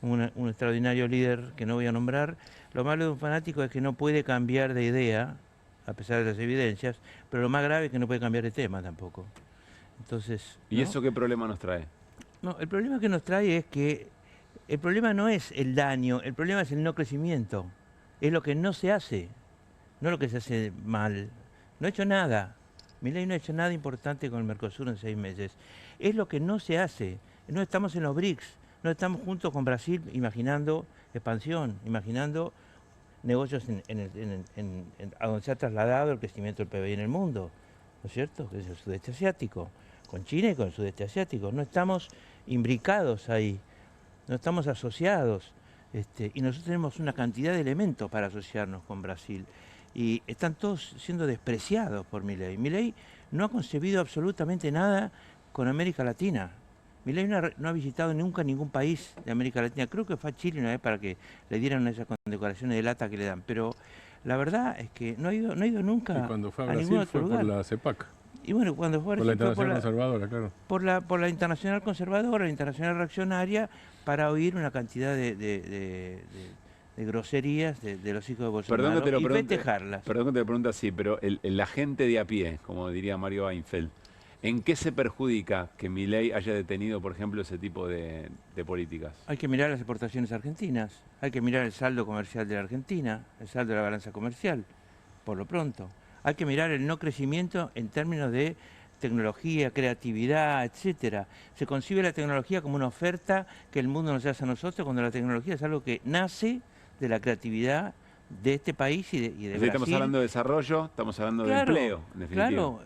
un extraordinario líder que no voy a nombrar, lo malo de un fanático es que no puede cambiar de idea, a pesar de las evidencias, pero lo más grave es que no puede cambiar de tema tampoco. Entonces,
¿y eso qué problema nos trae?
No, el problema que nos trae es que el problema no es el daño, el problema es el no crecimiento. Es lo que no se hace, no lo que se hace mal. No ha hecho nada. Milei no ha hecho nada importante con el Mercosur en 6 meses. Es lo que no se hace. No estamos en los BRICS, no estamos juntos con Brasil imaginando expansión, imaginando negocios a donde se ha trasladado el crecimiento del PBI en el mundo, ¿no es cierto? Que es el sudeste asiático, con China y con el sudeste asiático. No estamos imbricados ahí, no estamos asociados. Y nosotros tenemos una cantidad de elementos para asociarnos con Brasil. Y están todos siendo despreciados por Milei. Milei no ha concebido absolutamente nada con América Latina. Milei no ha visitado nunca ningún país de América Latina. Creo que fue a Chile una vez para que le dieran esas condecoraciones de lata que le dan. Pero la verdad es que no ha ido nunca
y cuando fue a
ningún
Brasil
otro
fue
lugar.
por la CEPAC.
Y bueno, cuando fue a
por la
Brasil
Internacional Conservadora, claro.
Por la Internacional Conservadora, la Internacional Reaccionaria, para oír una cantidad de groserías de los hijos de Bolsonaro y festejarlas.
Perdón que te lo pregunte así, pero la gente de a pie, como diría Mario Weinfeld, ¿en qué se perjudica que Milei haya detenido, por ejemplo, ese tipo de políticas?
Hay que mirar las exportaciones argentinas, hay que mirar el saldo comercial de la Argentina, el saldo de la balanza comercial, por lo pronto. Hay que mirar el no crecimiento en términos de tecnología, creatividad, etcétera. Se concibe la tecnología como una oferta que el mundo nos hace a nosotros, cuando la tecnología es algo que nace de la creatividad de este país y de Brasil.
Estamos hablando de desarrollo, estamos hablando de empleo, en definitiva.
Claro,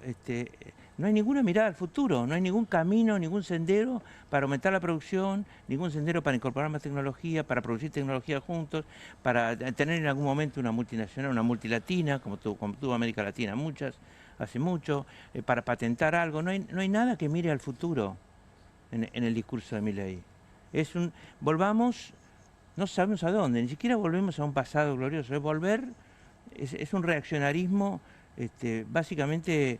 no hay ninguna mirada al futuro, no hay ningún camino, ningún sendero para aumentar la producción, ningún sendero para incorporar más tecnología, para producir tecnología juntos, para tener en algún momento una multinacional, una multilatina, como tuvo América Latina muchas, hace mucho, para patentar algo. No hay nada que mire al futuro en el discurso de Milei. Volvamos, no sabemos a dónde, ni siquiera volvemos a un pasado glorioso. Es un reaccionarismo básicamente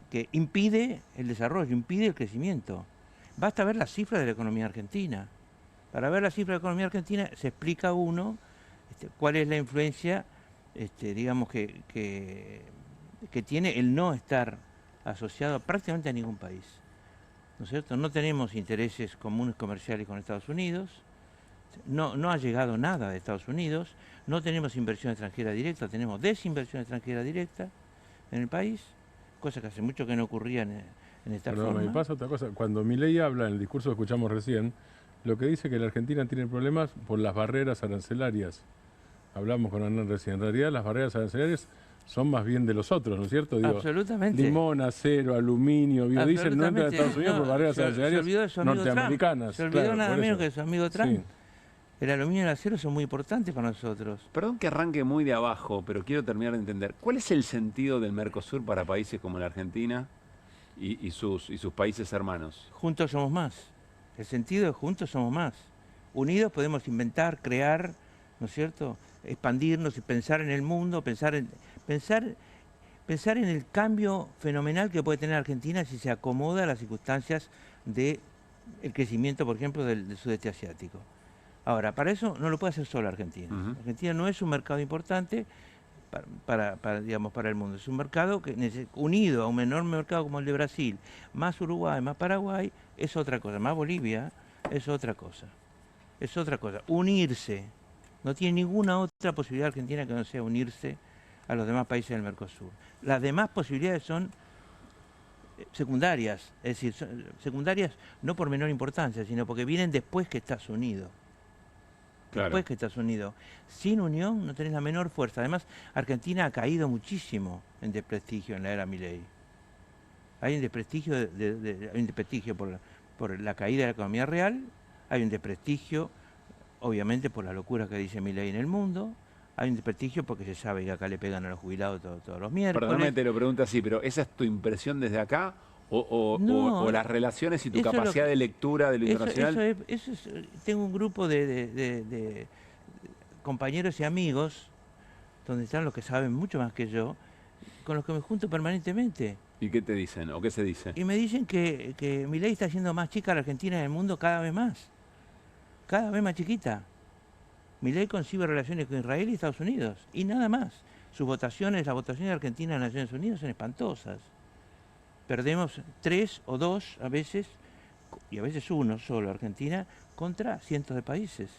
que impide el desarrollo, impide el crecimiento. Basta ver las cifras de la economía argentina. Para ver las cifras de la economía argentina se explica uno cuál es la influencia, digamos, que tiene el no estar asociado prácticamente a ningún país. ¿No es cierto? No tenemos intereses comunes comerciales con Estados Unidos, no ha llegado nada de Estados Unidos, no tenemos inversión extranjera directa, tenemos desinversión extranjera directa en el país, cosa que hace mucho que no ocurría en esta forma.
Me pasa otra cosa, cuando Milei habla en el discurso que escuchamos recién, lo que dice que la Argentina tiene problemas por las barreras arancelarias. Hablamos con Hernán recién, en realidad las barreras arancelarias son más bien de los otros, ¿no es cierto? Digo,
absolutamente.
Limón, acero, aluminio, biodiesel no entra a Estados Unidos por barreras arancelarias norteamericanas.
Se olvidó
claro,
nada menos que de su amigo Trump.
Sí.
El aluminio y el acero son muy importantes para nosotros.
Perdón que arranque muy de abajo, pero quiero terminar de entender. ¿Cuál es el sentido del Mercosur para países como la Argentina y sus países hermanos?
Juntos somos más. El sentido es juntos somos más. Unidos podemos inventar, crear, ¿no es cierto? Expandirnos y pensar en el mundo, pensar en el cambio fenomenal que puede tener Argentina si se acomoda a las circunstancias de el crecimiento, por ejemplo, del sudeste asiático. Ahora, para eso no lo puede hacer solo Argentina. Argentina no es un mercado importante para el mundo. Es un mercado que, unido a un enorme mercado como el de Brasil, más Uruguay, más Paraguay, es otra cosa. Más Bolivia, es otra cosa. Es otra cosa. Unirse. No tiene ninguna otra posibilidad Argentina que no sea unirse a los demás países del Mercosur. Las demás posibilidades son secundarias, es decir, secundarias no por menor importancia, sino porque vienen después que estás unido.
Claro.
Después que estás unido. Sin unión no tenés la menor fuerza. Además, Argentina ha caído muchísimo en desprestigio en la era Milei. Hay un desprestigio, hay un desprestigio por la caída de la economía real, hay un desprestigio, obviamente, por la locura que dice Milei en el mundo. Hay un desprestigio porque se sabe que acá le pegan a los jubilados todos los miércoles.
Perdóname, te lo pregunto así, pero ¿esa es tu impresión desde acá? ¿O las relaciones y tu capacidad de lectura de lo internacional?
Tengo un grupo de compañeros y amigos, donde están los que saben mucho más que yo, con los que me junto permanentemente.
¿Y qué te dicen? ¿O qué se dice?
Y me dicen que Milei está haciendo más chica a la Argentina en el mundo cada vez más. Cada vez más chiquita. Milei concibe relaciones con Israel y Estados Unidos, y nada más. Sus votaciones, las votaciones de Argentina en las Naciones Unidas son espantosas. Perdemos 3 o 2 a veces, y a veces 1 solo, Argentina, contra cientos de países,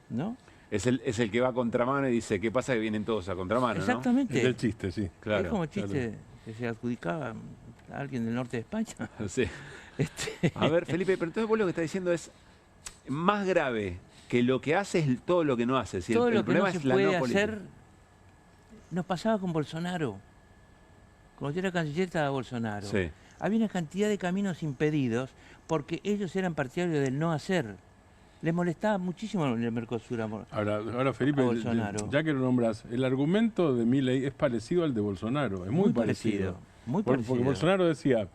¿no?
Es el que va a contramano y dice, ¿qué pasa que vienen todos a contramano?
Exactamente.
¿no?
Es el chiste, sí.
Claro.
Es como el chiste que se adjudicaba a alguien del norte de España.
Sí. A ver, Felipe, pero entonces vos lo que estás diciendo es más grave que lo que hace es todo lo que no hace. Si
todo
el
lo que
problema
no se
es la
puede
no política.
hacer, nos pasaba con Bolsonaro. Cuando yo era canciller estaba Bolsonaro.
Sí.
Había una cantidad de caminos impedidos porque ellos eran partidarios del no hacer. Les molestaba muchísimo el Mercosur
Ahora Felipe,
Bolsonaro.
ya que lo nombras, el argumento de Milei es parecido al de Bolsonaro, es muy parecido.
Muy parecido.
Porque Bolsonaro decía,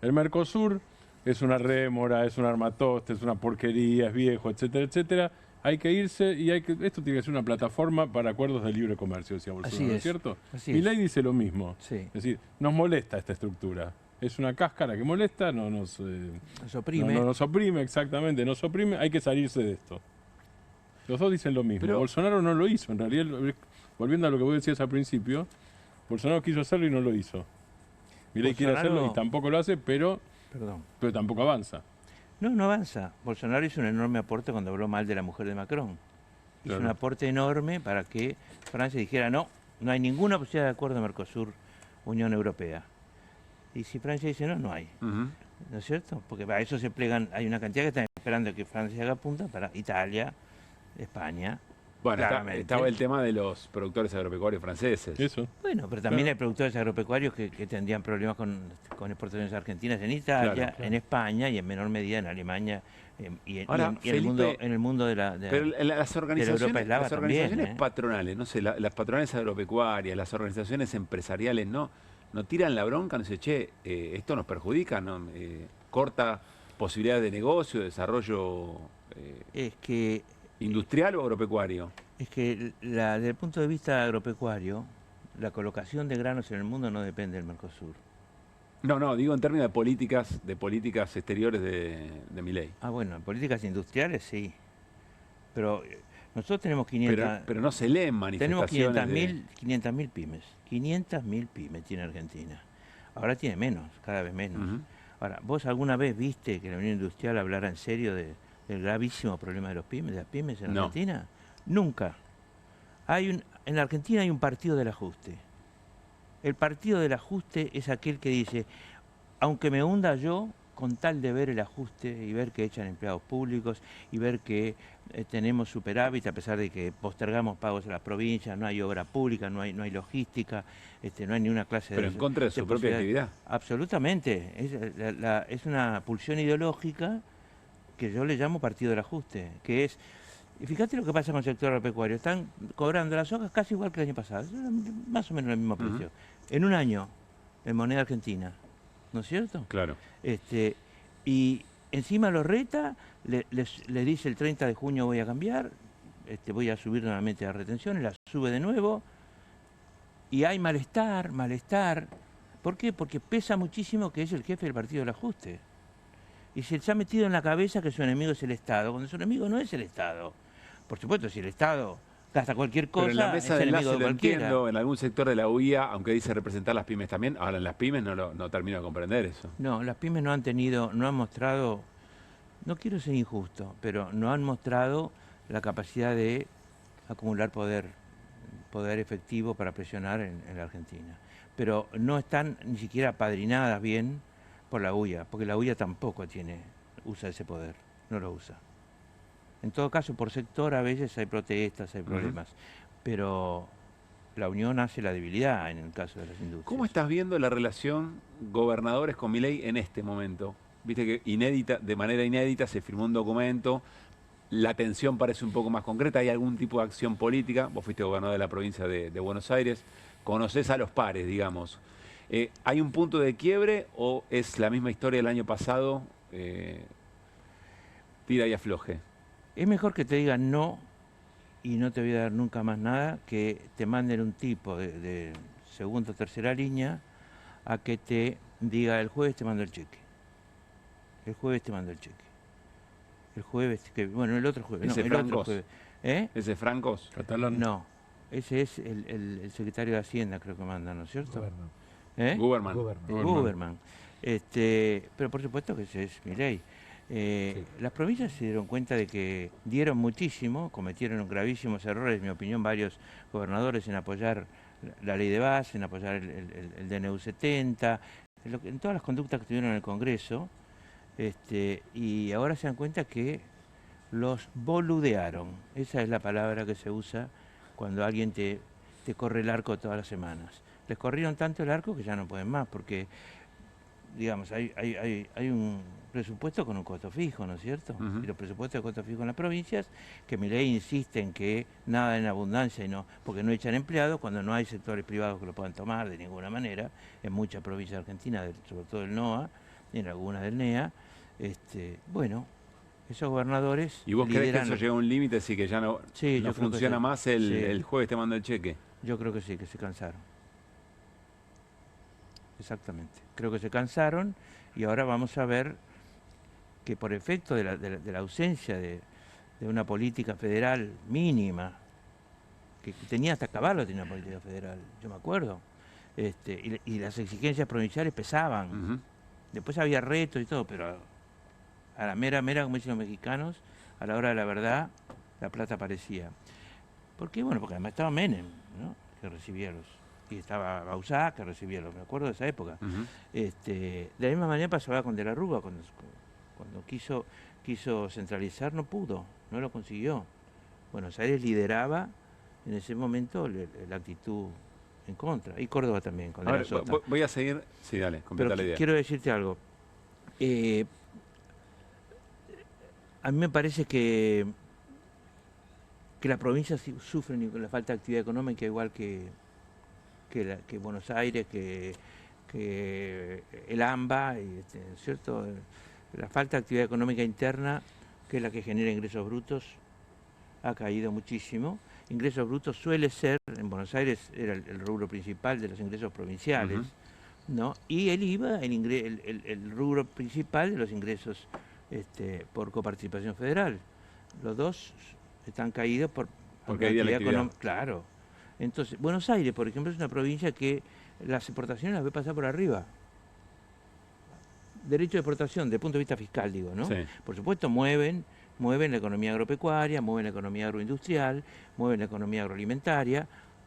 el Mercosur es una rémora, es un armatoste, es una porquería, es viejo, etcétera, etcétera. Hay que irse y esto tiene que ser una plataforma para acuerdos de libre comercio, decía Bolsonaro, ¿no es cierto? Milei dice lo mismo.
Sí.
Es decir, nos molesta esta estructura. Es una cáscara que molesta, nos
oprime.
No nos oprime, exactamente, nos oprime, hay que salirse de esto. Los dos dicen lo mismo.
Pero
Bolsonaro no lo hizo, en realidad, volviendo a lo que vos decías al principio, Bolsonaro quiso hacerlo y no lo hizo. Milei quiere hacerlo y tampoco lo hace, pero tampoco avanza.
No avanza. Bolsonaro hizo un enorme aporte cuando habló mal de la mujer de Macron. Hizo un aporte enorme para que Francia dijera no hay ninguna posibilidad de acuerdo Mercosur-Unión Europea. Y si Francia dice no hay. ¿No es cierto? Porque para eso se plegan, hay una cantidad que están esperando que Francia haga punta para Italia, España.
Bueno, estaba el tema de los productores agropecuarios franceses.
Eso.
Bueno, pero también hay productores agropecuarios que tendrían problemas con exportaciones argentinas en Italia, en España y en menor medida en Alemania y en el mundo de la
las organizaciones,
Europa eslava
las organizaciones
también,
patronales, no sé, las patronales agropecuarias, las organizaciones empresariales, no tiran la bronca, no sé, esto nos perjudica, ¿no? Corta posibilidades de negocio, de desarrollo industrial o agropecuario.
Es que desde el punto de vista agropecuario, la colocación de granos en el mundo no depende del Mercosur.
No, digo en términos de políticas exteriores de Milei.
Bueno, en políticas industriales sí. Pero nosotros tenemos 500...
Pero no se leen manifestaciones.
Tenemos 500.000 pymes. 500.000 pymes tiene Argentina. Ahora tiene menos, cada vez menos. Ahora, ¿vos alguna vez viste que la Unión Industrial hablara en serio del gravísimo problema de las pymes en Argentina? Nunca. En la Argentina hay un partido del ajuste. El partido del ajuste es aquel que dice, aunque me hunda yo, con tal de ver el ajuste y ver que echan empleados públicos y ver que tenemos superávit a pesar de que postergamos pagos a las provincias, no hay obra pública, no hay logística, no hay ni una clase
Pero en contra de su propia actividad.
Absolutamente. Es una pulsión ideológica que yo le llamo partido del ajuste, que es... Y fíjate lo que pasa con el sector agropecuario. Están cobrando las hojas casi igual que el año pasado, más o menos el mismo precio. En un año, en moneda argentina. ¿No es cierto?
Claro.
Y encima lo reta, le dice el 30 de junio voy a cambiar, voy a subir nuevamente las retenciones, las sube de nuevo. Y hay malestar. ¿Por qué? Porque pesa muchísimo que es el jefe del partido del ajuste. Y se les ha metido en la cabeza que su enemigo es el Estado, cuando su enemigo no es el Estado. Por supuesto, si el Estado gasta cualquier cosa,
pero en la mesa
es
de
enemigo
enlace
de
lo
cualquiera.
entiendo, en algún sector de la UIA, aunque dice representar las pymes también, ahora en las pymes no termino de comprender eso.
No, las pymes no han mostrado, no quiero ser injusto, pero no han mostrado la capacidad de acumular poder efectivo para presionar en la Argentina. Pero no están ni siquiera apadrinadas bien por la UIA, porque la UIA tampoco usa ese poder, no lo usa. En todo caso, por sector a veces hay protestas, hay problemas, pero la unión hace la debilidad en el caso de las industrias.
¿Cómo estás viendo la relación gobernadores con Milei en este momento? Viste que de manera inédita se firmó un documento, la tensión parece un poco más concreta, hay algún tipo de acción política, vos fuiste gobernador de la provincia de Buenos Aires, conocés a los pares, digamos. ¿Hay un punto de quiebre o es la misma historia del año pasado, tira y afloje?
Es mejor que te digan no y no te voy a dar nunca más nada, que te manden un tipo de segunda o tercera línea a que te diga el jueves te mando el cheque. El jueves te mando el cheque. El jueves, bueno, el otro jueves.
¿Ese
no, el
Francos?
otro jueves. ¿Eh?
¿Ese Francos?
Catalán.
No, ese es el secretario de Hacienda, creo que manda, ¿no es cierto?
Guberman.
Guberman. Pero por supuesto que ese es Milei. Las provincias se dieron cuenta de que dieron muchísimo, cometieron gravísimos errores, en mi opinión, varios gobernadores en apoyar la ley de base, en apoyar el DNU 70, en todas las conductas que tuvieron en el Congreso, y ahora se dan cuenta que los boludearon. Esa es la palabra que se usa cuando alguien te corre el arco todas las semanas. Les corrieron tanto el arco que ya no pueden más, porque digamos, hay un presupuesto con un costo fijo, ¿no es cierto? Y los presupuestos de costo fijo en las provincias, que Milei insiste en que nada en abundancia, y no, porque no echan empleados cuando no hay sectores privados que lo puedan tomar de ninguna manera, en muchas provincias argentinas, sobre todo del NOA, y en algunas del NEA. Bueno, esos gobernadores
¿Y vos crees que
lideran
eso llega a un límite, así que ya no funciona
sí.
más el jueves te mando el cheque?
Yo creo que sí, que se cansaron. Exactamente. Creo que se cansaron y ahora vamos a ver que por efecto de la ausencia de una política federal mínima, que tenía hasta Caballo tenía una política federal, yo me acuerdo, y las exigencias provinciales pesaban. Después había retos y todo, pero a la mera, como dicen los mexicanos, a la hora de la verdad, la plata aparecía. ¿Por qué? Bueno, porque además estaba Menem, ¿no?, que recibía y estaba Bauzá, que recibía me acuerdo de esa época. De la misma manera pasaba con De la Rúa, cuando quiso centralizar no pudo, no lo consiguió. Buenos Aires lideraba en ese momento la actitud en contra, y Córdoba también, con De la Sota.
Voy a seguir, sí, dale, completa la idea.
Quiero decirte algo. A mí me parece que las provincias sufren la falta de actividad económica igual que Buenos Aires, que el AMBA, ¿cierto? La falta de actividad económica interna, que es la que genera ingresos brutos, ha caído muchísimo. Ingresos brutos suele ser, en Buenos Aires era el rubro principal de los ingresos provinciales, ¿no? Y el IVA, el rubro principal de los ingresos por coparticipación federal. Los dos están caídos
porque hay actividad económica.
Claro. Entonces, Buenos Aires, por ejemplo, es una provincia que las exportaciones las ve pasar por arriba. Derecho de exportación, desde el punto de vista fiscal, digo, ¿no?
Sí.
Por supuesto, mueven la economía agropecuaria, mueven la economía agroindustrial, mueven la economía agroalimentaria,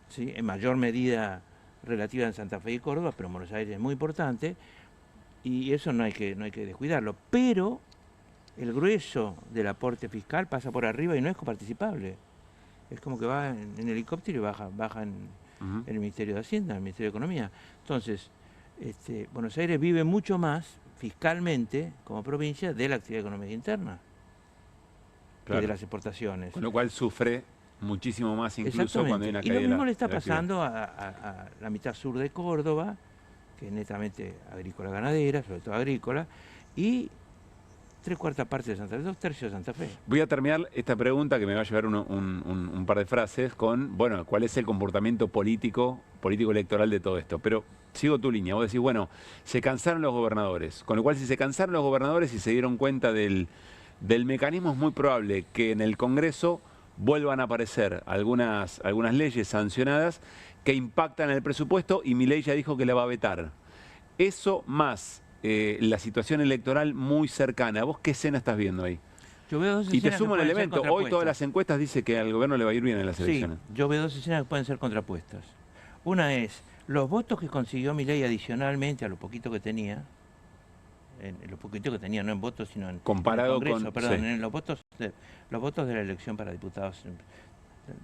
¿sí?, en mayor medida relativa en Santa Fe y Córdoba, pero en Buenos Aires es muy importante, y eso no hay que descuidarlo. Pero el grueso del aporte fiscal pasa por arriba y no es coparticipable. Es como que va en helicóptero y baja en el Ministerio de Hacienda, en el Ministerio de Economía. Entonces, Buenos Aires vive mucho más fiscalmente como provincia de la actividad económica interna, que de las exportaciones.
Con lo cual sufre muchísimo más incluso cuando hay una caída.
Y lo mismo le está pasando a la mitad sur de Córdoba, que es netamente agrícola ganadera, sobre todo agrícola, y 3/4 parte de Santa Fe, 2/3 de Santa Fe.
Voy a terminar esta pregunta, que me va a llevar un par de frases, con, bueno, cuál es el comportamiento político electoral de todo esto. Pero sigo tu línea, vos decís, bueno, se cansaron los gobernadores, con lo cual si se cansaron los gobernadores y se dieron cuenta del mecanismo, es muy probable que en el Congreso vuelvan a aparecer algunas leyes sancionadas que impactan en el presupuesto y Milei ya dijo que la va a vetar. Eso más la situación electoral muy cercana. ¿Vos qué escena estás viendo ahí?
Yo veo dos
Y te
escenas
sumo
que
un
pueden ser
elemento. Hoy
contrapuestas.
todas las encuestas dicen que al gobierno le va a ir bien en las elecciones.
Sí, yo veo dos escenas que pueden ser contrapuestas. Una es los votos que consiguió Milei adicionalmente a lo poquito que tenía, en lo poquito que tenía, no en votos, sino en
Comparado
el Congreso,
con-
perdón,
sí.
en los votos de la elección para diputados,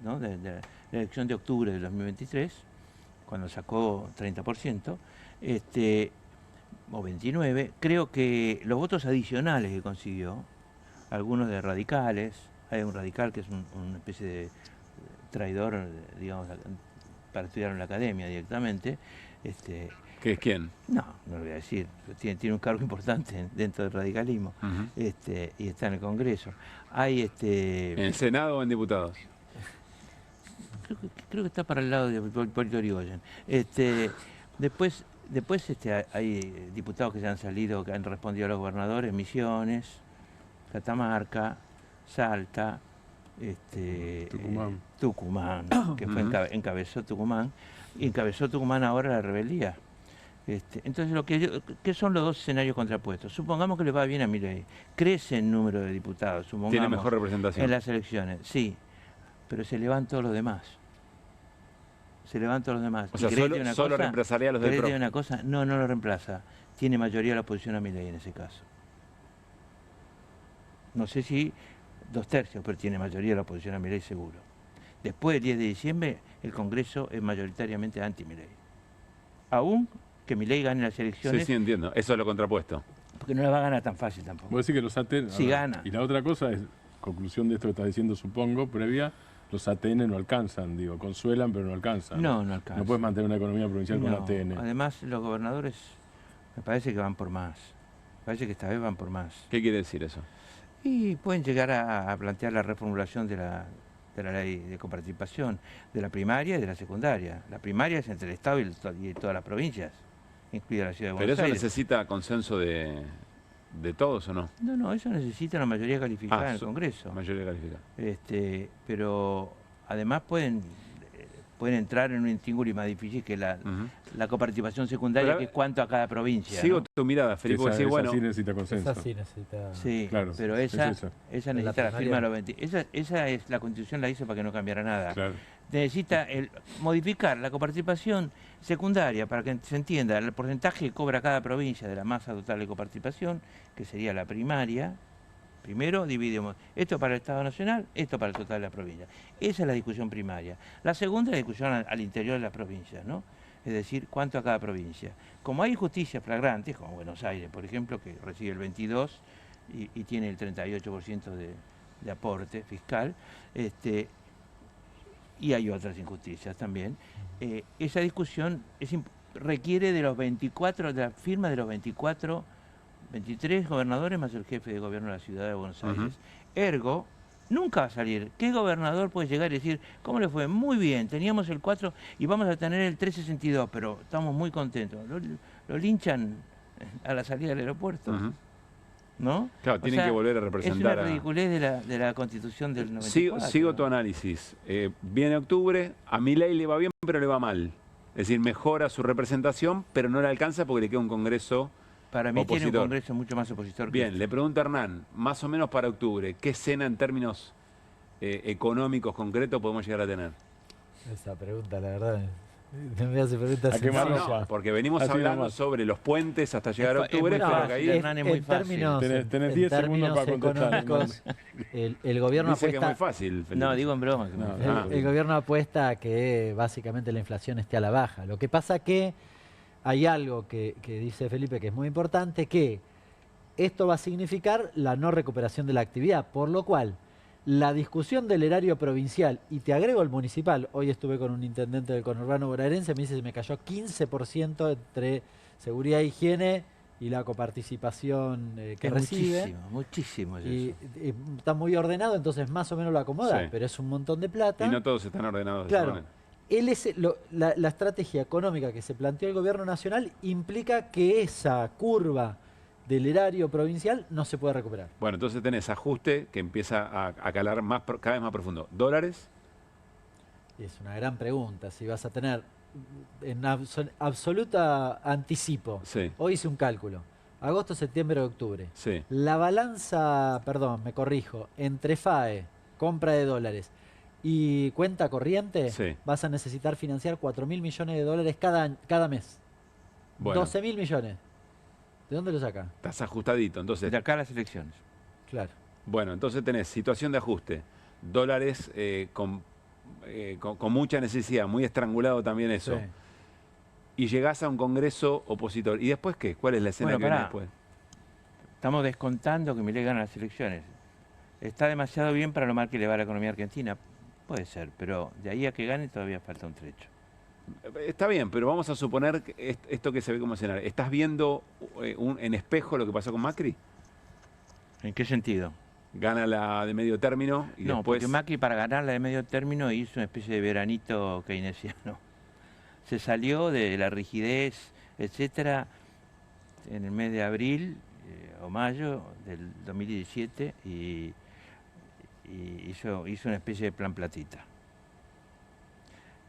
¿no? de la elección de octubre de 2023, cuando sacó 30%, o 29%, creo que los votos adicionales que consiguió, algunos de radicales, hay un radical que es una especie de traidor, digamos, para estudiar en la academia directamente.
¿Qué es quién?
No lo voy a decir, tiene un cargo importante dentro del radicalismo,
Ujú.
y está en el Congreso. Hay
¿En el Senado o en diputados?
creo que está para el lado de Hipólito Yrigoyen. Después hay diputados que ya han salido, que han respondido a los gobernadores: Misiones, Catamarca, Salta, Tucumán, que fue encabezó Tucumán, y encabezó Tucumán ahora la rebeldía. Entonces, ¿qué son los dos escenarios contrapuestos? Supongamos que le va bien a Milei, crece el número de diputados, supongamos,
Tiene mejor representación.
en las elecciones, sí, pero se levantan todos los demás. Se levantan todos los demás.
O sea,
¿Y crees que una
solo
cosa?
reemplazaría a los del
¿Crees que
PRO?
una cosa? No lo reemplaza. Tiene mayoría la oposición a Milei en ese caso. No sé si 2/3, pero tiene mayoría la oposición a Milei seguro. Después del 10 de diciembre, el Congreso es mayoritariamente anti-Milei. Aún que Milei gane las elecciones,
Sí, entiendo. Eso es lo contrapuesto.
porque no la va a ganar tan fácil tampoco.
Vos decís que los ATN...
Si gana.
Y la otra cosa es, conclusión de esto que estás diciendo, supongo, previa, los ATN no alcanzan, digo, consuelan pero no alcanzan.
No alcanza.
No puedes mantener una economía provincial con
No,
ATN.
Además, los gobernadores me parece que van por más. Me parece que esta vez van por más.
¿Qué quiere decir eso?
Y pueden llegar a plantear la reformulación de la ley de coparticipación, de la primaria y de la secundaria. La primaria es entre el Estado y todas las provincias, incluida la ciudad de
¿Pero
Buenos
eso
Aires.
necesita consenso de todos o no?
No, eso necesita una mayoría calificada en el Congreso.
Mayoría calificada.
Pero además pueden entrar en un intríngulo más difícil que la coparticipación secundaria,
Pero,
que es cuánto a cada provincia.
Sigo
¿no?
tu mirada, Felipe.
Esa
Sí, bueno,
sí necesita consenso.
Esa sí necesita...
Sí,
Claro,
pero
es
esa
esa.
necesita la firma de los 20. Esa es la Constitución, la hizo para que no cambiara nada.
Claro.
Necesita modificar la coparticipación secundaria para que se entienda el porcentaje que cobra cada provincia de la masa total de coparticipación, que sería la primaria. Primero dividimos esto para el Estado Nacional, esto para el total de la provincia. Esa es la discusión primaria. La segunda es la discusión al interior de las provincias, ¿no? Es decir, cuánto a cada provincia. Como hay injusticias flagrantes, como Buenos Aires, por ejemplo, que recibe el 22% y tiene el 38% de aporte fiscal, y hay otras injusticias también, esa discusión requiere de la firma de los 23 gobernadores más el jefe de gobierno de la ciudad de Buenos Aires. Ergo, nunca va a salir. ¿Qué gobernador puede llegar y decir, ¿cómo le fue? Muy bien, teníamos el 4 y vamos a tener el 362, pero estamos muy contentos? Lo linchan a la salida del aeropuerto. ¿No?
Claro, tienen que volver a representar.
Es una ridiculez de la Constitución del 94.
Sigo tu análisis. Viene octubre, a Milei le va bien, pero le va mal. Es decir, mejora su representación, pero no le alcanza porque le queda un Congreso
Para mí
opositor.
tiene un Congreso mucho más opositor.
Bien, le pregunto a Hernán, más o menos para octubre, ¿qué escena en términos económicos concretos podemos llegar a tener?
Esa pregunta, la verdad, me hace preguntas
¿A qué
sencillas.
No, porque venimos
Así
hablando
nomás.
sobre los puentes hasta llegar a
Es
octubre,
muy
pero
fácil,
que ahí
Hernán, es muy fácil.
Tenés
En
10 segundos para
términos
contestar.
económicos, el gobierno
dice que es muy
apuesta...
fácil. Felipe.
No, digo en broma.
El gobierno apuesta a que básicamente la inflación esté a la baja. Lo que pasa que hay algo que dice Felipe que es muy importante, que esto va a significar la no recuperación de la actividad, por lo cual la discusión del erario provincial, y te agrego el municipal, hoy estuve con un intendente del conurbano bonaerense, me dice que me cayó 15% entre seguridad e higiene y la coparticipación que
Es
recibe.
muchísimo es
Y,
eso.
y está muy ordenado, entonces más o menos lo acomoda,
Sí.
pero es un montón de plata.
Y no todos están ordenados de
Claro.
esa manera.
la estrategia económica que se planteó el gobierno nacional implica que esa curva del erario provincial no se puede recuperar.
Bueno, entonces tenés ajuste que empieza a calar cada vez más profundo. ¿Dólares?
Es una gran pregunta. Si vas a tener en absoluta anticipo.
Sí.
Hoy hice un cálculo. Agosto, septiembre, octubre.
Sí.
La balanza, perdón, me corrijo, entre FAE, compra de dólares, y cuenta corriente,
Sí.
vas a necesitar financiar 4.000 millones de dólares cada mes.
Bueno.
12.000 millones. ¿De dónde lo saca?
Estás ajustadito, entonces.
De acá a las elecciones.
Claro.
Bueno, entonces tenés situación de ajuste, dólares con mucha necesidad, muy estrangulado también eso.
Sí.
Y llegás a un congreso opositor. ¿Y después qué? ¿Cuál es la escena que viene después?
Estamos descontando que Milei gana las elecciones. ¿Está demasiado bien para lo mal que le va a la economía argentina? Puede ser, pero de ahí a que gane todavía falta un trecho.
Está bien, pero vamos a suponer que esto que se ve como escenario. ¿Estás viendo en espejo lo que pasó con Macri?
¿En qué sentido?
Gana la de medio término y
no,
después...
porque Macri para ganar la de medio término hizo una especie de veranito keynesiano. Se salió de la rigidez, etcétera, en el mes de abril o mayo del 2017 y hizo una especie de plan platita.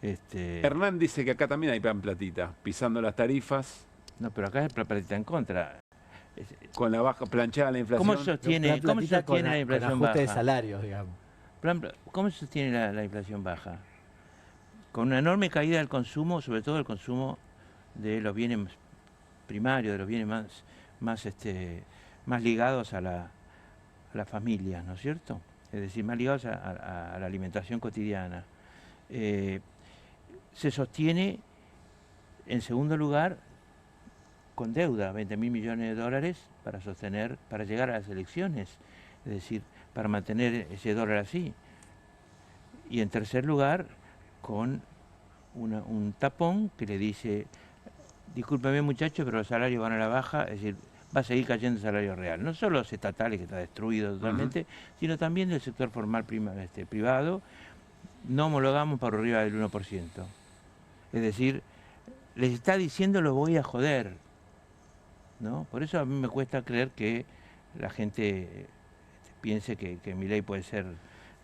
Hernán dice que acá también hay plan platita, pisando las tarifas.
No, pero acá es plan platita en contra.
Con la baja planchada la inflación.
¿Cómo sostiene la inflación
con
baja?
ajuste de salarios, digamos.
¿Cómo se sostiene la inflación baja? Con una enorme caída del consumo, sobre todo el consumo de los bienes primarios, de los bienes más ligados a la familia, ¿no es cierto? Es decir, más ligados a la alimentación cotidiana. Se sostiene, en segundo lugar, con deuda, 20.000 millones de dólares para llegar a las elecciones, es decir, para mantener ese dólar así. Y en tercer lugar, con un tapón que le dice, discúlpeme muchacho, pero los salarios van a la baja, es decir, va a seguir cayendo el salario real. No solo los estatales, que está destruido totalmente, sino también del sector formal privado. No homologamos por arriba del 1%. Es decir, les está diciendo lo voy a joder, ¿no? Por eso a mí me cuesta creer que la gente piense que Milei puede ser,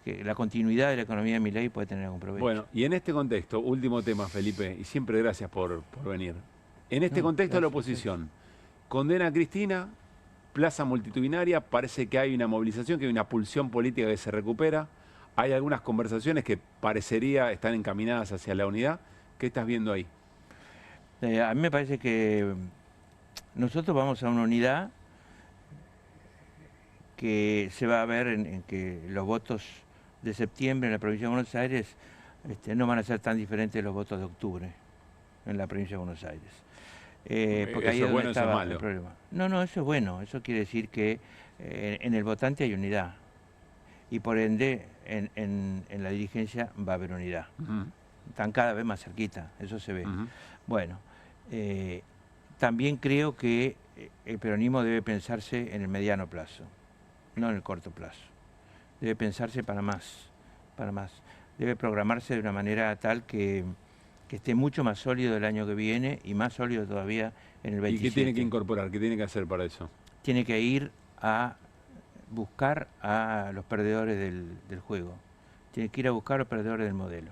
que la continuidad de la economía de Milei puede tener algún provecho.
Bueno, y en este contexto, último tema, Felipe, y siempre gracias por venir. En este contexto la oposición condena a Cristina, plaza multitudinaria, parece que hay una movilización, que hay una pulsión política que se recupera. Hay algunas conversaciones que parecería están encaminadas hacia la unidad. ¿Qué estás viendo ahí?
A mí me parece que nosotros vamos a una unidad que se va a ver en que los votos de septiembre en la provincia de Buenos Aires no van a ser tan diferentes de los votos de octubre en la provincia de Buenos Aires. Porque ahí
¿Eso
es
es bueno o
donde
eso es
estaba
malo?
el problema. No, eso es bueno. Eso quiere decir que en el votante hay unidad. Y por ende, en la dirigencia va a haber unidad. Están cada vez más cerquita, eso se ve. Bueno, también creo que el peronismo debe pensarse en el mediano plazo, no en el corto plazo. Debe pensarse para más. Debe programarse de una manera tal que esté mucho más sólido el año que viene y más sólido todavía en el 27.
¿Y qué tiene que incorporar? ¿Qué tiene que hacer para eso?
Tiene que ir a buscar a los perdedores del juego. Tiene que ir a buscar a los perdedores del modelo.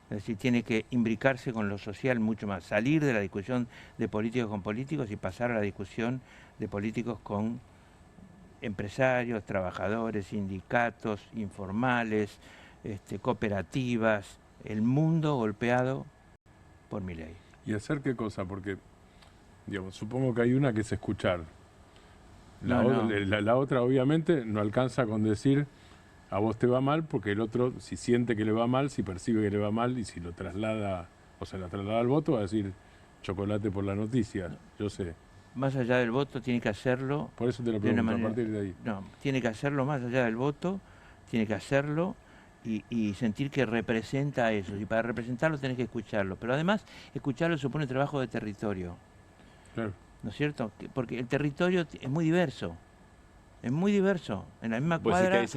Es decir, tiene que imbricarse con lo social mucho más, salir de la discusión de políticos con políticos y pasar a la discusión de políticos con empresarios, trabajadores, sindicatos, informales, cooperativas, el mundo golpeado por Milei.
¿Y hacer qué cosa? Porque, digamos, supongo que hay una que es escuchar. La otra, obviamente, no alcanza con decir a vos te va mal, porque el otro, si siente que le va mal, si percibe que le va mal y si lo traslada, o se la traslada al voto, va a decir chocolate por la noticia, yo sé.
Más allá del voto tiene que hacerlo.
Por eso te lo pregunto, a partir de ahí.
No, tiene que hacerlo más allá del voto, tiene que hacerlo y sentir que representa eso. Y para representarlo tenés que escucharlo. Pero además, escucharlo supone trabajo de territorio.
Claro.
¿No es cierto? Porque el territorio es muy diverso. Es muy diverso. En la misma
¿Vos decís que
cuadra...
ahí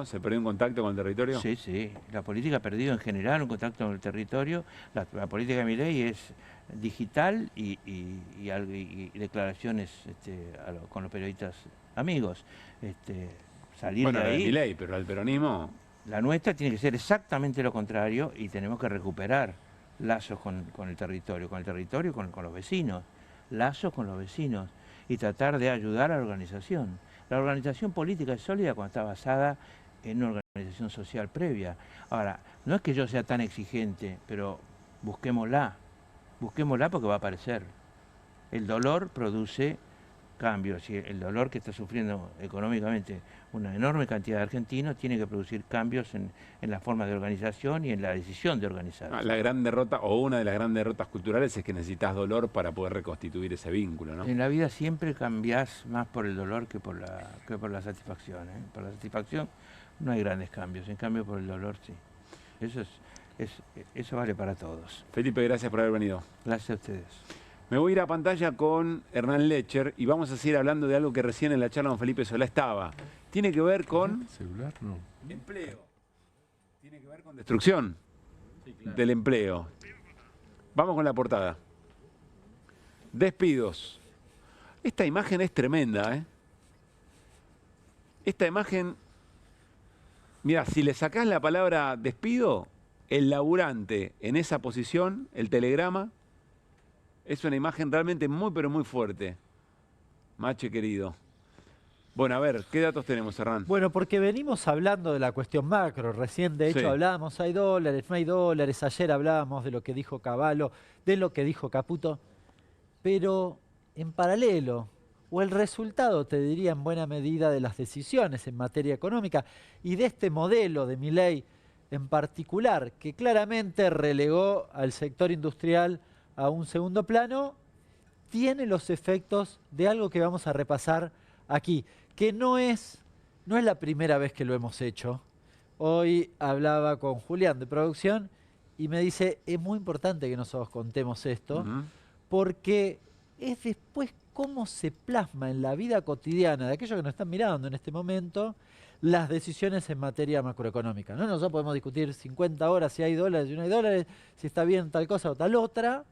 se perdió un contacto con el territorio?
Sí, sí. La política ha perdido en general un contacto con el territorio. La política de Milei es digital y declaraciones con los periodistas amigos. Salir
Bueno,
de ahí...
Milei, pero al peronismo...
La nuestra tiene que ser exactamente lo contrario y tenemos que recuperar lazos con el territorio y con los vecinos. Lazos con los vecinos y tratar de ayudar a la organización. La organización política es sólida cuando está basada en una organización social previa. Ahora, no es que yo sea tan exigente, pero busquémosla porque va a aparecer. El dolor produce cambios y el dolor que está sufriendo económicamente una enorme cantidad de argentinos tiene que producir cambios en la forma de organización y en la decisión de organizar.
La gran derrota, o una de las grandes derrotas culturales, es que necesitas dolor para poder reconstituir ese vínculo, ¿no?
En la vida siempre cambiás más por el dolor que por la satisfacción, ¿eh? Por la satisfacción no hay grandes cambios, en cambio por el dolor sí. Eso vale para todos.
Felipe, gracias por haber venido.
Gracias a ustedes.
Me voy a ir a pantalla con Hernán Lecher y vamos a seguir hablando de algo que recién en la charla con Felipe Solá estaba. Tiene que ver con...
¿Celular? No.
Empleo. Tiene que ver con destrucción del empleo. Vamos con la portada. Despidos. Esta imagen es tremenda, ¿eh? Esta imagen... Mira, si le sacás la palabra despido, el laburante en esa posición, el telegrama, es una imagen realmente muy, pero muy fuerte. Mache querido. Bueno, a ver, ¿qué datos tenemos, Hernán?
Bueno, porque venimos hablando de la cuestión macro. Recién, de hecho,
Sí.
hablábamos, hay dólares, no hay dólares. Ayer hablábamos de lo que dijo Cavallo, de lo que dijo Caputo. Pero en paralelo, o el resultado, te diría, en buena medida, de las decisiones en materia económica y de este modelo de Milei en particular, que claramente relegó al sector industrial a un segundo plano, tiene los efectos de algo que vamos a repasar aquí, que no es la primera vez que lo hemos hecho. Hoy hablaba con Julián de producción y me dice, es muy importante que nosotros contemos esto, porque es después cómo se plasma en la vida cotidiana de aquellos que nos están mirando en este momento las decisiones en materia macroeconómica, ¿no? Nosotros podemos discutir 50 horas si hay dólares y no hay dólares, si está bien tal cosa o tal otra,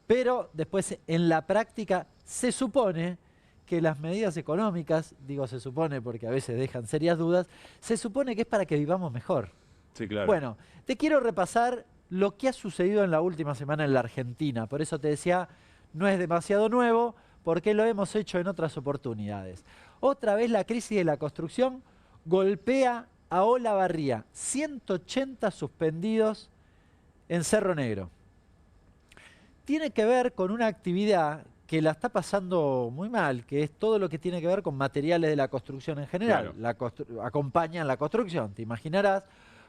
pero después en la práctica se supone que las medidas económicas, digo se supone porque a veces dejan serias dudas, se supone que es para que vivamos mejor.
Sí, claro.
Bueno, te quiero repasar lo que ha sucedido en la última semana en la Argentina. Por eso te decía, no es demasiado nuevo, porque lo hemos hecho en otras oportunidades. Otra vez la crisis de la construcción golpea a Olavarría. 180 suspendidos en Cerro Negro. Tiene que ver con una actividad que la está pasando muy mal, que es todo lo que tiene que ver con materiales de la construcción en general. Acompañan la construcción, te imaginarás.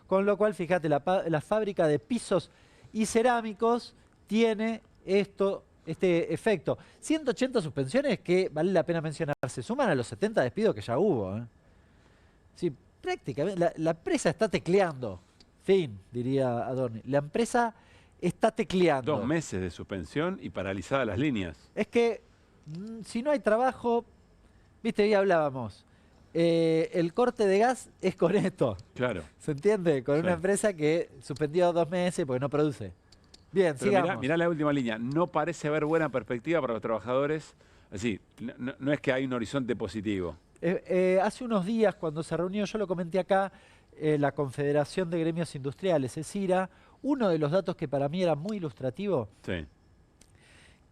Con lo cual, fíjate, la fábrica de pisos y cerámicos tiene este efecto. 180 suspensiones que, vale la pena mencionar, se suman a los 70 despidos que ya hubo. Sí, prácticamente, la empresa está tecleando. Fin, diría Adorni. La empresa está tecleando.
2 meses de suspensión y paralizadas las líneas.
Es que si no hay trabajo, viste, hoy hablábamos, el corte de gas es con esto.
Claro.
¿Se entiende? Con una empresa que suspendió 2 meses porque no produce. Bien,
pero
sigamos.
mirá la última línea. No parece haber buena perspectiva para los trabajadores. Así, no es que hay un horizonte positivo.
Hace unos días, cuando se reunió, yo lo comenté acá, la Confederación de Gremios Industriales, ESIRA, uno de los datos que para mí era muy ilustrativo,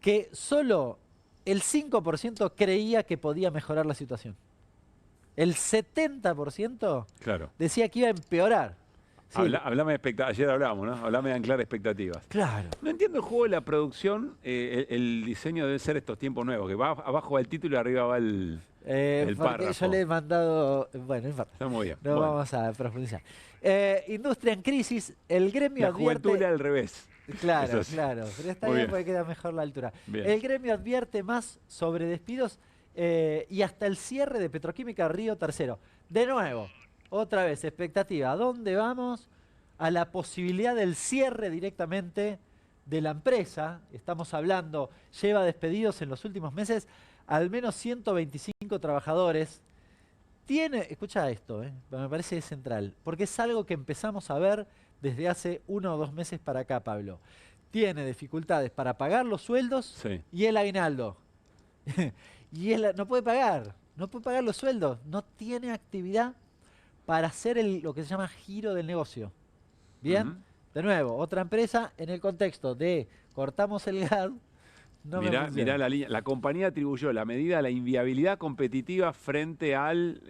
que solo el 5% creía que podía mejorar la situación. El 70% decía que iba a empeorar. Sí.
Hablame de expectativas. Ayer hablábamos, ¿no? Hablame de anclar expectativas.
Claro.
No entiendo el juego de la producción. El diseño debe ser estos tiempos nuevos, que abajo va el título y arriba va el párrafo.
Yo le he mandado... Bueno,
está muy bien.
No vamos a profundizar. Industria en crisis, el gremio
la
advierte...
juventud era al revés.
Claro, claro. Pero está bien porque queda mejor la altura.
Bien.
El gremio advierte más sobre despidos y hasta el cierre de Petroquímica Río Tercero. De nuevo, otra vez, expectativa. ¿A dónde vamos? A la posibilidad del cierre directamente de la empresa. Estamos hablando, lleva despedidos en los últimos meses al menos 125 trabajadores. escucha esto, me parece central, porque es algo que empezamos a ver desde hace 1 o 2 meses para acá, Pablo. Tiene dificultades para pagar los sueldos y el aguinaldo. Y él no puede pagar los sueldos, no tiene actividad para hacer lo que se llama giro del negocio. ¿Bien? De nuevo, otra empresa en el contexto de cortamos el gas.
Mirá la línea. La compañía atribuyó la medida a la inviabilidad competitiva frente al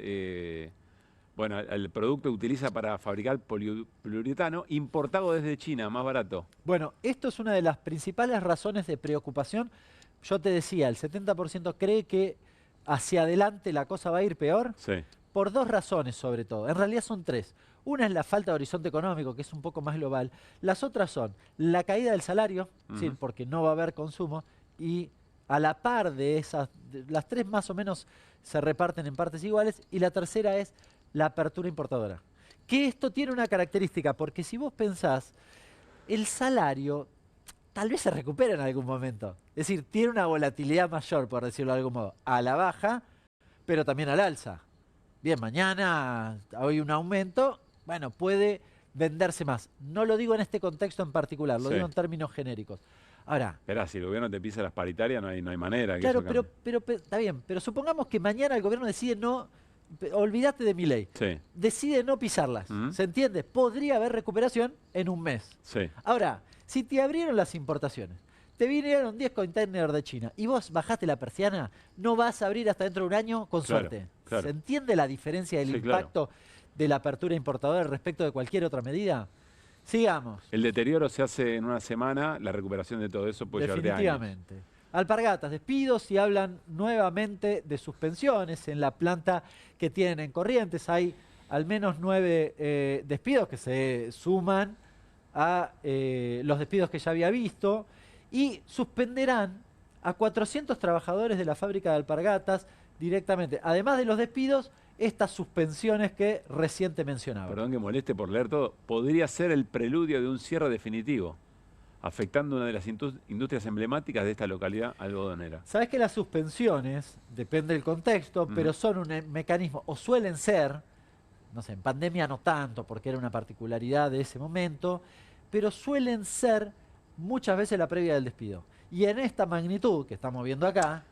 producto que utiliza para fabricar poliuretano importado desde China, más barato.
Bueno, esto es una de las principales razones de preocupación. Yo te decía, el 70% cree que hacia adelante la cosa va a ir peor.
Sí.
Por 2 razones sobre todo. En realidad son 3. Una es la falta de horizonte económico, que es un poco más global. Las otras son la caída del salario, ¿sí? Porque no va a haber consumo. Y a la par de esas, las 3 más o menos se reparten en partes iguales. Y la tercera es la apertura importadora. Que esto tiene una característica, porque si vos pensás, el salario tal vez se recupera en algún momento. Es decir, tiene una volatilidad mayor, por decirlo de algún modo, a la baja, pero también al alza. Bien, mañana hay un aumento, bueno, puede venderse más. No lo digo en este contexto en particular, lo digo en términos genéricos. Ahora...
Esperá, si el gobierno te pisa las paritarias, no hay manera.
Claro, pero está bien, pero supongamos que mañana el gobierno decide no... Olvídate de mi ley.
Sí.
Decide no pisarlas. ¿Se entiende? Podría haber recuperación en un mes.
Sí.
Ahora, si te abrieron las importaciones, te vinieron 10 containers de China y vos bajaste la persiana, no vas a abrir hasta dentro de un año con suerte.
Claro.
¿Se entiende la diferencia del impacto de la apertura importadora respecto de cualquier otra medida? Sigamos.
El deterioro se hace en una semana, la recuperación de todo eso puede llevar de años.
Definitivamente. Alpargatas, despidos y hablan nuevamente de suspensiones en la planta que tienen en Corrientes. Hay al menos 9 despidos que se suman a los despidos que ya había visto y suspenderán a 400 trabajadores de la fábrica de alpargatas directamente. Además de los despidos, estas suspensiones que recién te mencionaba.
Perdón que moleste por leer todo. Podría ser el preludio de un cierre definitivo, afectando una de las industrias emblemáticas de esta localidad algodonera.
Sabes que las suspensiones, depende del contexto, pero son un mecanismo, o suelen ser, no sé, en pandemia no tanto, porque era una particularidad de ese momento, pero suelen ser muchas veces la previa del despido. Y en esta magnitud que estamos viendo acá,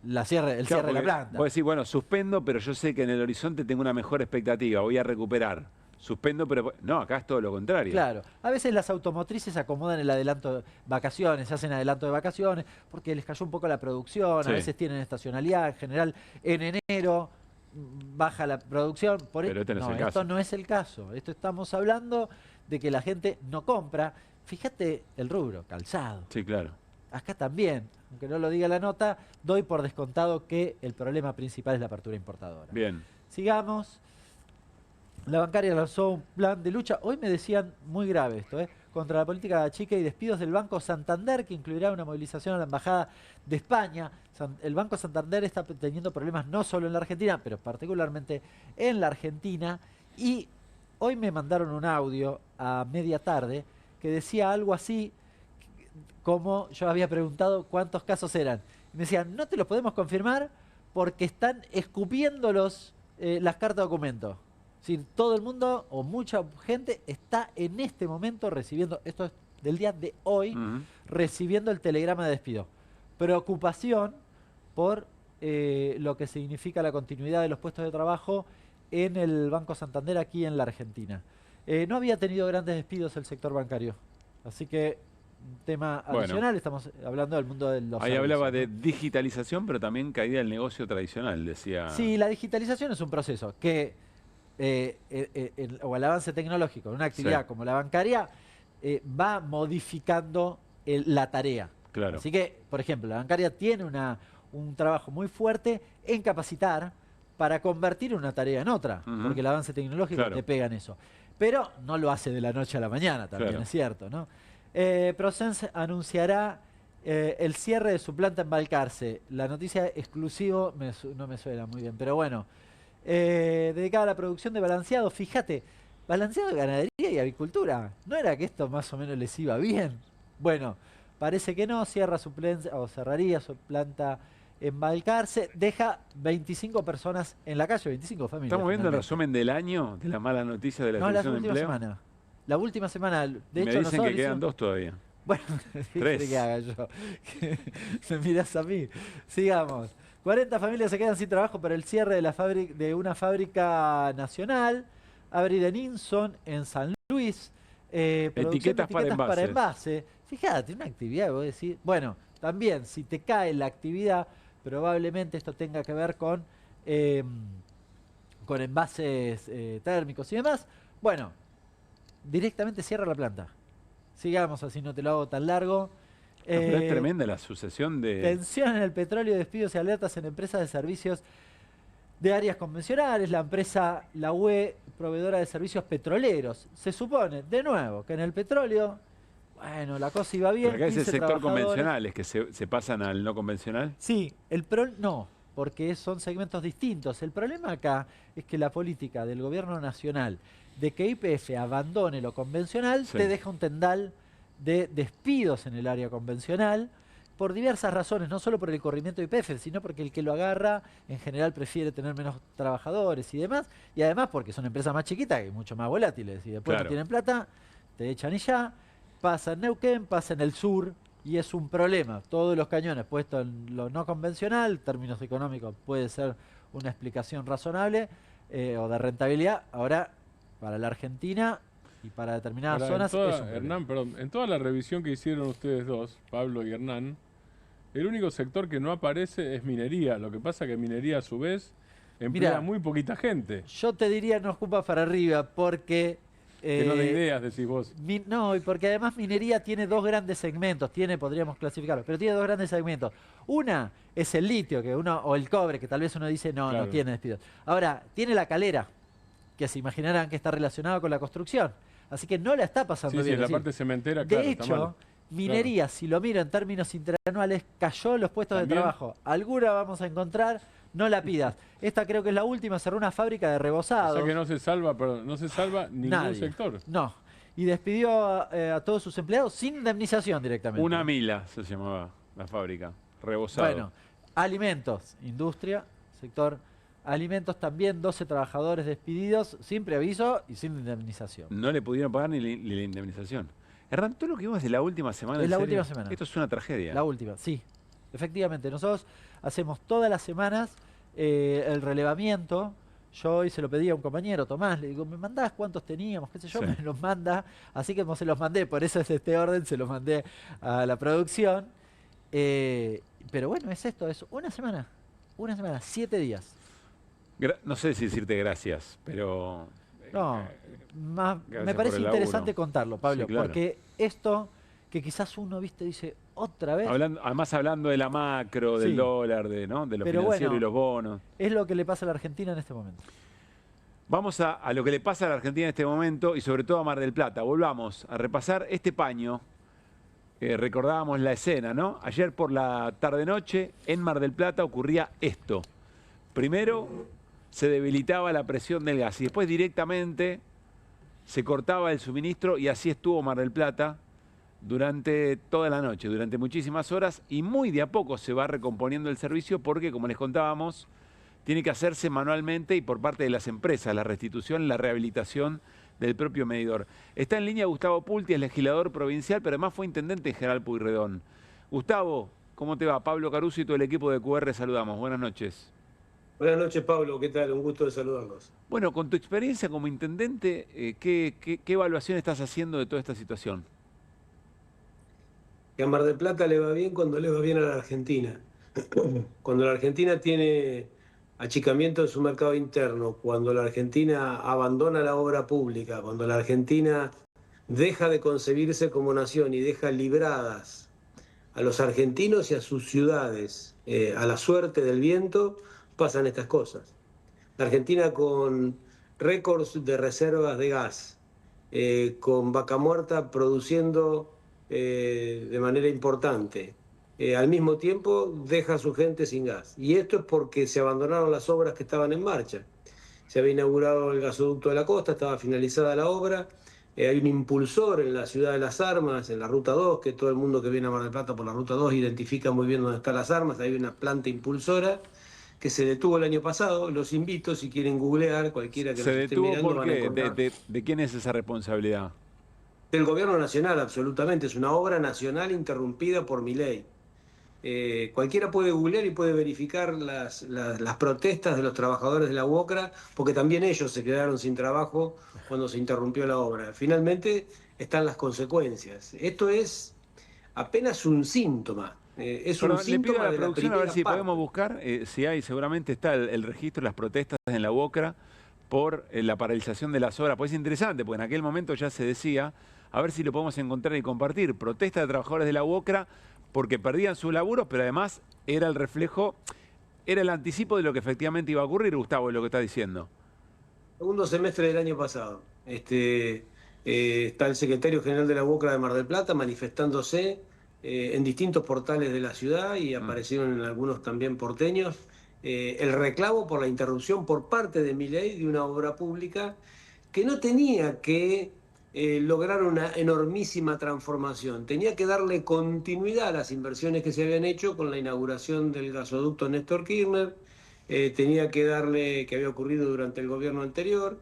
el cierre de la planta.
Vos decís, bueno, suspendo, pero yo sé que en el horizonte tengo una mejor expectativa, voy a recuperar. Suspendo, pero no, acá es todo lo contrario.
Claro, a veces las automotrices acomodan el adelanto de vacaciones, hacen adelanto de vacaciones, porque les cayó un poco la producción, a veces tienen estacionalidad, en general en enero baja la producción.
Pero este no es el caso.
Esto no es el caso, esto estamos hablando de que la gente no compra. Fíjate el rubro, calzado.
Sí, claro.
Acá también, aunque no lo diga la nota, doy por descontado que el problema principal es la apertura importadora.
Bien.
Sigamos. La bancaria lanzó un plan de lucha, hoy me decían muy grave esto, contra la política de chica y despidos del Banco Santander, que incluirá una movilización a la Embajada de España. El Banco Santander está teniendo problemas no solo en la Argentina, pero particularmente en la Argentina. Y hoy me mandaron un audio a media tarde que decía algo así como yo había preguntado cuántos casos eran. Y me decían, no te los podemos confirmar porque están escupiendo las cartas de documento. Es decir, todo el mundo o mucha gente está en este momento recibiendo, esto es del día de hoy, recibiendo el telegrama de despido. Preocupación por lo que significa la continuidad de los puestos de trabajo en el Banco Santander aquí en la Argentina. No había tenido grandes despidos el sector bancario, así que un tema adicional, estamos hablando del mundo de los
Ahí
servicios,
hablaba de digitalización, pero también caída del negocio tradicional, decía.
Sí, la digitalización es un proceso que, o el avance tecnológico en una actividad como la bancaria, va modificando la tarea.
Claro.
Así que, por ejemplo, la bancaria tiene un trabajo muy fuerte en capacitar para convertir una tarea en otra, porque el avance tecnológico te pega en eso. Pero no lo hace de la noche a la mañana, también es cierto, ¿no? Procens anunciará el cierre de su planta en Balcarce. La noticia exclusivo no me suena muy bien, pero bueno. Dedicada a la producción de balanceado. Fíjate, balanceado de ganadería y avicultura. ¿No era que esto más o menos les iba bien? Bueno, parece que no. Cerraría su planta embalcarse, deja 25 personas en la calle, 25 familias.
Estamos viendo el
finalmente.
resumen del año de la mala noticia de la
No, la
destrucción de
última
empleo.
semana. La última semana, de
Me
hecho,
dicen
nosotros
que quedan
hicimos-
2 todavía.
Bueno, ¿qué
3.
quiere que haga yo? Me mirás a mí. Sigamos. 40 familias se quedan sin trabajo por el cierre de una fábrica nacional. Abrir en Inson, en San Luis. Producción de
Etiquetas para
envase. Fíjate, una actividad, vos decís. Bueno, también, si te cae la actividad, probablemente esto tenga que ver con envases térmicos y demás. Bueno, directamente cierra la planta. Sigamos, así no te lo hago tan largo.
Pero es tremenda la sucesión de...
Tensión en el petróleo, despidos y alertas en empresas de servicios de áreas convencionales. La empresa, la UE, proveedora de servicios petroleros. Se supone, de nuevo, que en el petróleo, bueno, la cosa iba bien.
Pero acá es el
15
sector
trabajadores.
convencional, es que se pasan al no convencional.
Sí, no, porque son segmentos distintos. El problema acá es que la política del gobierno nacional de que YPF abandone lo convencional
Sí.
te deja un tendal de despidos en el área convencional por diversas razones, no solo por el corrimiento de YPF, sino porque el que lo agarra en general prefiere tener menos trabajadores y demás, y además porque son empresas más chiquitas y mucho más volátiles, y después
Claro.
no tienen plata, te echan y ya, pasa en Neuquén, pasa en el sur, y es un problema. Todos los cañones puestos en lo no convencional, términos económicos puede ser una explicación razonable, o de rentabilidad. Ahora, para la Argentina y para determinadas
Ahora,
zonas es un problema.
Hernán, perdón, en toda la revisión que hicieron ustedes dos, Pablo y Hernán, el único sector que no aparece es minería. Lo que pasa es que minería, a su vez, emplea
Mirá,
muy poquita gente.
Yo te diría no ocupa para arriba porque...
Que no de ideas, decís vos.
No, y porque además minería tiene dos grandes segmentos, podríamos clasificarlo, pero tiene dos grandes segmentos. Una es el litio, o el cobre, que tal vez uno dice no
Claro.
tiene despidos. Ahora, tiene la calera, que se imaginarán que está relacionado con la construcción. Así que no la está pasando
Sí, sí,
bien.
en la
es decir,
parte cementera,
de
claro, está
hecho,
mal.
minería, si lo miro en términos interanuales, cayó en los puestos
¿También?
de trabajo. Alguna vamos a encontrar, no la pidas. Esta creo que es la última, cerró una fábrica de
O
rebozados.
sea que no se salva ningún
Nadie.
sector.
No. Y despidió a todos sus empleados sin indemnización directamente.
Una Mila se llamaba la fábrica, rebosado.
Bueno, alimentos, industria, sector alimentos también, 12 trabajadores despedidos sin preaviso y sin indemnización.
No le pudieron pagar ni la indemnización. Hernán, todo lo que vimos de la última semana.
Es
¿en
la
serio?
última semana.
Esto es una tragedia.
La última, sí. Efectivamente, nosotros hacemos todas las semanas el relevamiento. Yo hoy se lo pedí a un compañero, Tomás, le digo, ¿me mandás cuántos teníamos? ¿Qué sé yo?
Sí.
Me los manda, así que no se los mandé, por eso es este orden, se los mandé a la producción. Pero bueno, es esto, es una semana, 7 días.
No sé si decirte gracias, pero...
No,
gracias
me
por
parece
el laburo.
interesante contarlo, Pablo,
Sí, claro.
porque esto que quizás uno, viste, dice otra vez,
Además hablando de la macro, del
Sí.
dólar, de lo
Pero
financiero
bueno,
y los bonos.
es lo que le pasa a la Argentina en este momento.
Vamos a lo que le pasa a la Argentina en este momento y sobre todo a Mar del Plata. Volvamos a repasar este paño. Recordábamos la escena, ¿no? Ayer por la tarde-noche en Mar del Plata ocurría esto. Primero se debilitaba la presión del gas y después directamente se cortaba el suministro y así estuvo Mar del Plata durante toda la noche, durante muchísimas horas y muy de a poco se va recomponiendo el servicio porque, como les contábamos, tiene que hacerse manualmente y por parte de las empresas, la restitución, la rehabilitación del propio medidor. Está en línea Gustavo Pulti, es legislador provincial, pero además fue intendente en General Pueyrredón. Gustavo, ¿cómo te va? Pablo Caruso y todo el equipo de QR saludamos. Buenas noches.
Buenas noches, Pablo. ¿Qué tal? Un gusto de saludarlos.
Bueno, con tu experiencia como intendente, ¿qué evaluación estás haciendo de toda esta situación?
Que a Mar del Plata le va bien cuando le va bien a la Argentina. Cuando la Argentina tiene achicamiento en su mercado interno, cuando la Argentina abandona la obra pública, cuando la Argentina deja de concebirse como nación y deja libradas a los argentinos y a sus ciudades a la suerte del viento, pasan estas cosas. La Argentina con récords de reservas de gas, con Vaca Muerta produciendo de manera importante. Al mismo tiempo deja a su gente sin gas. Y esto es porque se abandonaron las obras que estaban en marcha. Se había inaugurado el gasoducto de la costa, estaba finalizada la obra, Hay un impulsor en la ciudad de Las Armas, en la Ruta 2, que todo el mundo que viene a Mar del Plata por la Ruta 2 identifica muy bien dónde están Las Armas. Hay una planta impulsora que se detuvo el año pasado. Los invito, si quieren googlear, cualquiera que
¿Se
nos esté
detuvo
mirando,
por
van a
qué?
encontrar.
¿De quién es esa responsabilidad?
Del gobierno nacional, absolutamente. Es una obra nacional interrumpida por Milei. Cualquiera puede googlear y puede verificar las protestas de los trabajadores de la UOCRA, porque también ellos se quedaron sin trabajo cuando se interrumpió la obra. Finalmente están las consecuencias. Esto es apenas un síntoma. Es un
Le pido
síntoma
a la
de la
producción a ver
primera
si
parte.
podemos buscar, si hay, seguramente está el registro de las protestas en la UOCRA por la paralización de las obras. Pues es interesante, porque en aquel momento ya se decía, a ver si lo podemos encontrar y compartir, protesta de trabajadores de la UOCRA porque perdían sus laburos, pero además era el reflejo, era el anticipo de lo que efectivamente iba a ocurrir, Gustavo, es lo que está diciendo.
Segundo semestre del año pasado. Está el secretario general de la UOCRA de Mar del Plata manifestándose en distintos portales de la ciudad y aparecieron en algunos también porteños. El reclamo por la interrupción por parte de Milei de una obra pública que no tenía que lograr una enormísima transformación, tenía que darle continuidad a las inversiones que se habían hecho con la inauguración del gasoducto Néstor Kirchner, tenía que darle, que había ocurrido durante el gobierno anterior,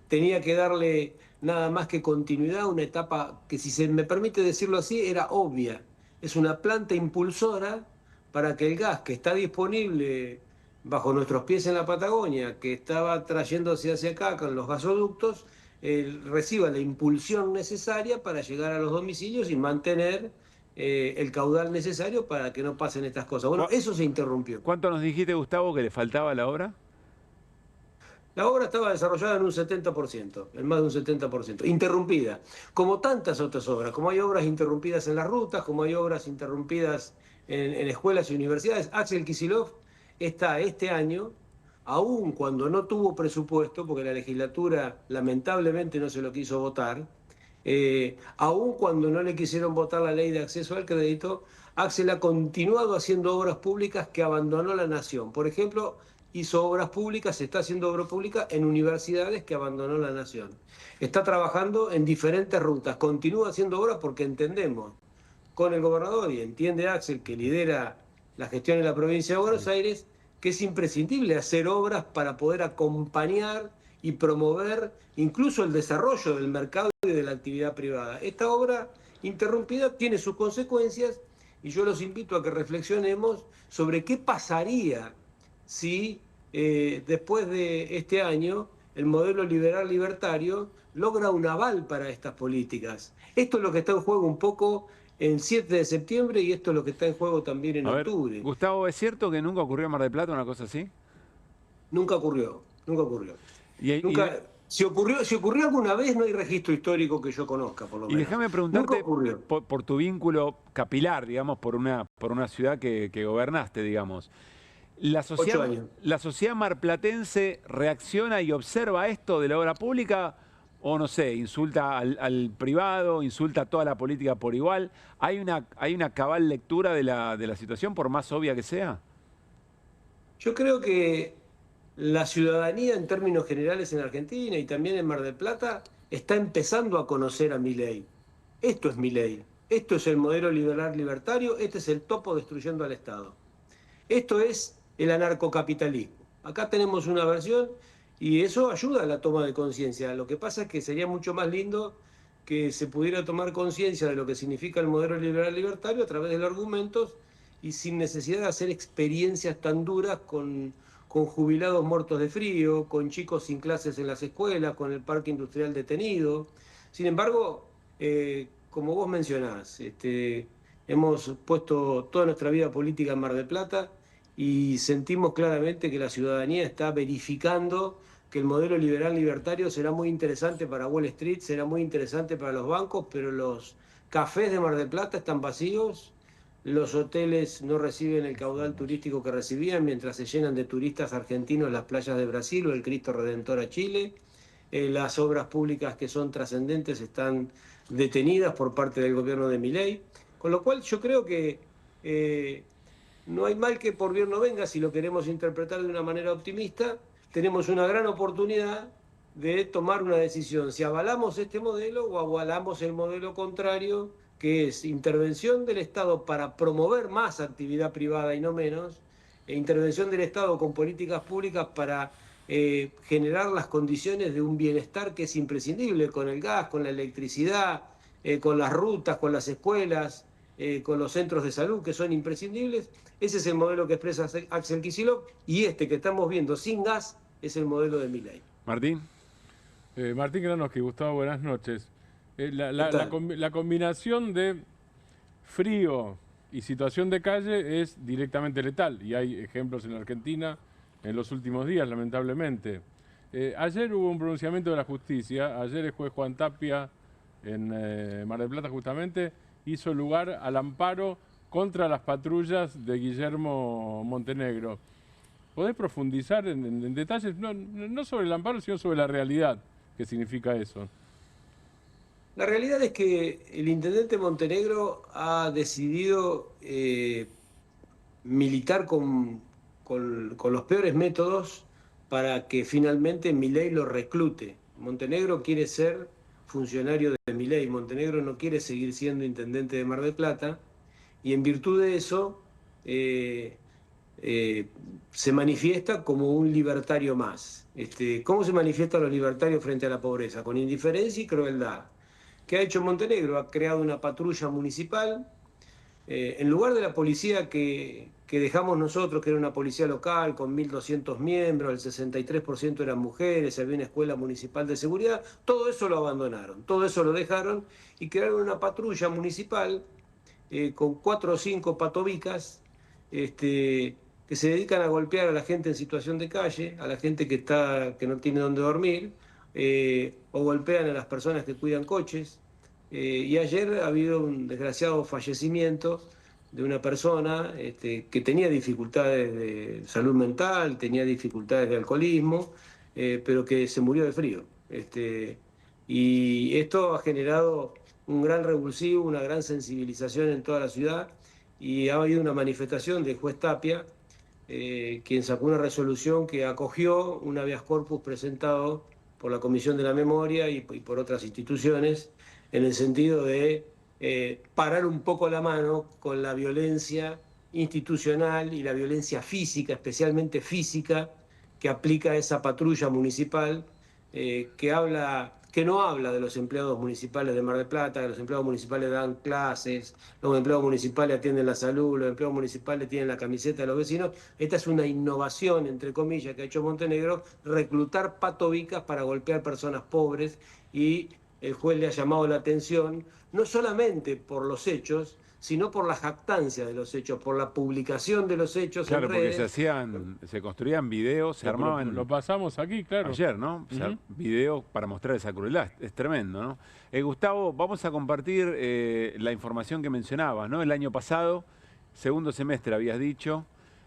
tenía que darle nada más que continuidad a una etapa que, si se me permite decirlo así, era obvia. Es una planta impulsora para que el gas que está disponible bajo nuestros pies en la Patagonia, que estaba trayéndose hacia acá con los gasoductos, reciba la impulsión necesaria para llegar a los domicilios y mantener el caudal necesario para que no pasen estas cosas. Bueno, eso se interrumpió.
¿Cuánto nos dijiste, Gustavo, que le faltaba a la obra?
La obra estaba desarrollada en un 70%, en más de un 70%, interrumpida, como tantas otras obras, como hay obras interrumpidas en las rutas, como hay obras interrumpidas en escuelas y universidades. Axel Kicillof está este año, aun cuando no tuvo presupuesto, porque la legislatura lamentablemente no se lo quiso votar, aun cuando no le quisieron votar la ley de acceso al crédito, Axel ha continuado haciendo obras públicas que abandonó la nación. Por ejemplo, hizo obras públicas, está haciendo obra pública en universidades que abandonó la nación. Está trabajando en diferentes rutas, continúa haciendo obras porque entendemos con el gobernador, y entiende Axel, que lidera la gestión en la provincia de Buenos Aires, que es imprescindible hacer obras para poder acompañar y promover incluso el desarrollo del mercado y de la actividad privada. Esta obra interrumpida tiene sus consecuencias y yo los invito a que reflexionemos sobre qué pasaría si después de este año el modelo liberal libertario logra un aval para estas políticas. Esto es lo que está en juego un poco en 7 de septiembre y esto es lo que está en juego también en octubre.
Gustavo, ¿es cierto que nunca ocurrió en Mar del Plata una cosa así?
Nunca ocurrió, nunca ocurrió.
Nunca,
si ocurrió alguna vez, no hay registro histórico que yo conozca, por lo menos.
Y déjame preguntarte por tu vínculo capilar, digamos, por una ciudad que gobernaste, digamos.
8 años.
¿La sociedad marplatense reacciona y observa esto de la obra pública? O no sé, insulta al privado, insulta a toda la política por igual. ¿Hay una cabal lectura de la situación, por más obvia que sea?
Yo creo que la ciudadanía en términos generales en Argentina y también en Mar del Plata está empezando a conocer a Milei. Esto es Milei. Esto es el modelo liberal libertario. Este es el topo destruyendo al Estado. Esto es el anarcocapitalismo. Acá tenemos una versión y eso ayuda a la toma de conciencia. Lo que pasa es que sería mucho más lindo que se pudiera tomar conciencia de lo que significa el modelo liberal libertario a través de los argumentos y sin necesidad de hacer experiencias tan duras con jubilados muertos de frío, con chicos sin clases en las escuelas, con el parque industrial detenido. Sin embargo, como vos mencionás, hemos puesto toda nuestra vida política en Mar del Plata y sentimos claramente que la ciudadanía está verificando que el modelo liberal libertario será muy interesante para Wall Street, será muy interesante para los bancos, pero los cafés de Mar del Plata están vacíos, los hoteles no reciben el caudal turístico que recibían mientras se llenan de turistas argentinos las playas de Brasil o el Cristo Redentor a Chile, las obras públicas que son trascendentes están detenidas por parte del gobierno de Milei, con lo cual yo creo que no hay mal que por bien no venga si lo queremos interpretar de una manera optimista. Tenemos una gran oportunidad de tomar una decisión, si avalamos este modelo o avalamos el modelo contrario, que es intervención del Estado para promover más actividad privada y no menos, e intervención del Estado con políticas públicas para generar las condiciones de un bienestar que es imprescindible, con el gas, con la electricidad, con las rutas, con las escuelas, con los centros de salud que son imprescindibles. Ese es el modelo que expresa Axel Kicillof, y este que estamos viendo sin gas es el modelo de Milei.
Martín.
Martín Granoski, Gustavo, buenas noches. La combinación de frío y situación de calle es directamente letal, y hay ejemplos en la Argentina en los últimos días, lamentablemente. Ayer hubo un pronunciamiento de la justicia. Ayer el juez Juan Tapia, en Mar del Plata justamente, hizo lugar al amparo contra las patrullas de Guillermo Montenegro. ¿Podés profundizar en detalles, no sobre el amparo, sino sobre la realidad? ¿Qué significa eso?
La realidad es que el intendente Montenegro ha decidido militar con los peores métodos para que finalmente Milei lo reclute. Montenegro quiere ser funcionario de Milei, Montenegro no quiere seguir siendo intendente de Mar del Plata, y en virtud de eso se manifiesta como un libertario más. ¿Cómo se manifiestan los libertarios frente a la pobreza? Con indiferencia y crueldad. ¿Qué ha hecho Montenegro? Ha creado una patrulla municipal. En lugar de la policía que dejamos nosotros, que era una policía local con 1.200 miembros, el 63% eran mujeres, había una escuela municipal de seguridad, todo eso lo abandonaron, todo eso lo dejaron y crearon una patrulla municipal con 4 o 5 patobicas que se dedican a golpear a la gente en situación de calle, a la gente que no tiene dónde dormir, o golpean a las personas que cuidan coches. Y ayer ha habido un desgraciado fallecimiento de una persona que tenía dificultades de salud mental, tenía dificultades de alcoholismo, pero que se murió de frío. Y esto ha generado un gran revulsivo, una gran sensibilización en toda la ciudad, y ha habido una manifestación del juez Tapia, quien sacó una resolución que acogió un habeas corpus presentado por la Comisión de la Memoria y por otras instituciones, en el sentido de parar un poco la mano con la violencia institucional y la violencia física, especialmente física, que aplica esa patrulla municipal, que no habla de los empleados municipales de Mar del Plata, que los empleados municipales dan clases, los empleados municipales atienden la salud, los empleados municipales tienen la camiseta de los vecinos. Esta es una innovación, entre comillas, que ha hecho Montenegro, reclutar patobicas para golpear personas pobres, y el juez le ha llamado la atención, no solamente por los hechos, sino por la jactancia de los hechos, por la publicación de los hechos en redes.
Porque se construían videos, se armaban...
Lo pasamos aquí, claro.
Ayer, ¿no? O sea, videos para mostrar esa crueldad. Es tremendo, ¿no? Gustavo, vamos a compartir la información que mencionabas, ¿no? El año pasado, segundo semestre, habías dicho,